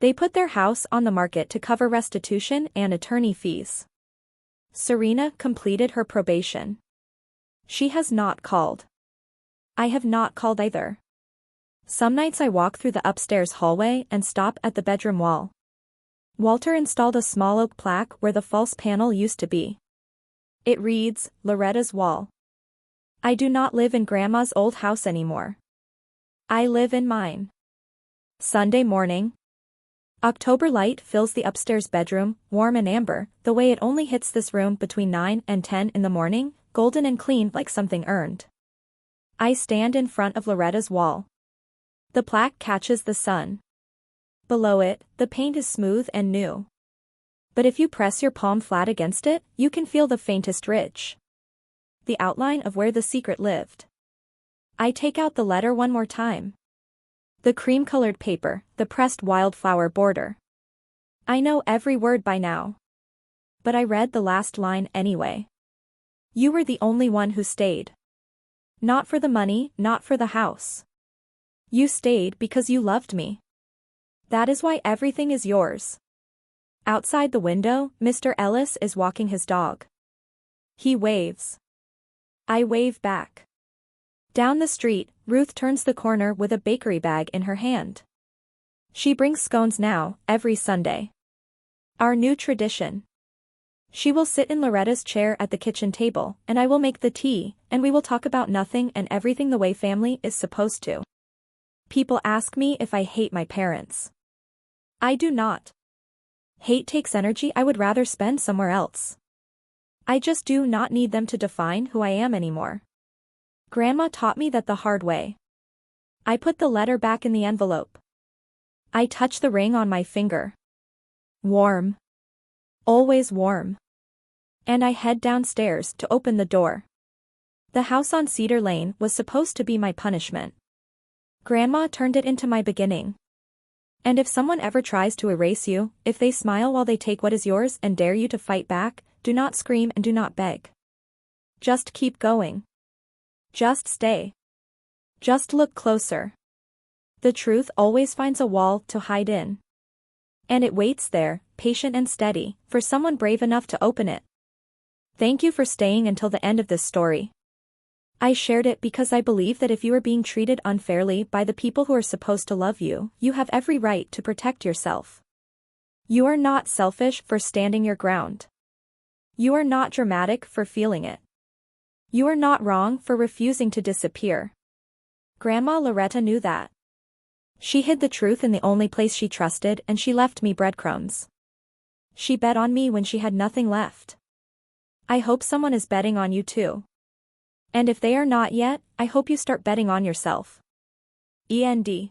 They put their house on the market to cover restitution and attorney fees. Serena completed her probation. She has not called. I have not called either. Some nights I walk through the upstairs hallway and stop at the bedroom wall. Walter installed a small oak plaque where the false panel used to be. It reads, Loretta's wall. I do not live in Grandma's old house anymore. I live in mine. Sunday morning. October light fills the upstairs bedroom, warm and amber, the way it only hits this room between 9 and 10 in the morning, golden and clean like something earned. I stand in front of Loretta's wall. The plaque catches the sun. Below it, the paint is smooth and new. But if you press your palm flat against it, you can feel the faintest ridge. The outline of where the secret lived. I take out the letter one more time. The cream-colored paper, the pressed wildflower border. I know every word by now. but I read the last line anyway. You were the only one who stayed. Not for the money, not for the house. You stayed because you loved me. That is why everything is yours. Outside the window, Mr. Ellis is walking his dog. He waves. I wave back. Down the street, Ruth turns the corner with a bakery bag in her hand. She brings scones now, every Sunday. Our new tradition. She will sit in Loretta's chair at the kitchen table, and I will make the tea, and we will talk about nothing and everything the way family is supposed to. People ask me if I hate my parents. I do not. Hate takes energy I would rather spend somewhere else. I just do not need them to define who I am anymore. Grandma taught me that the hard way. I put the letter back in the envelope. I touch the ring on my finger. Warm. Always warm. And I head downstairs to open the door. The house on Cedar Lane was supposed to be my punishment. Grandma turned it into my beginning. And if someone ever tries to erase you, if they smile while they take what is yours and dare you to fight back, do not scream and do not beg. Just keep going. Just stay. Just look closer. The truth always finds a wall to hide in. And it waits there, patient and steady, for someone brave enough to open it. Thank you for staying until the end of this story. I shared it because I believe that if you are being treated unfairly by the people who are supposed to love you, you have every right to protect yourself. You are not selfish for standing your ground. You are not dramatic for feeling it. You are not wrong for refusing to disappear. Grandma Loretta knew that. She hid the truth in the only place she trusted, and she left me breadcrumbs. She bet on me when she had nothing left. I hope someone is betting on you too. And if they are not yet, I hope you start betting on yourself. END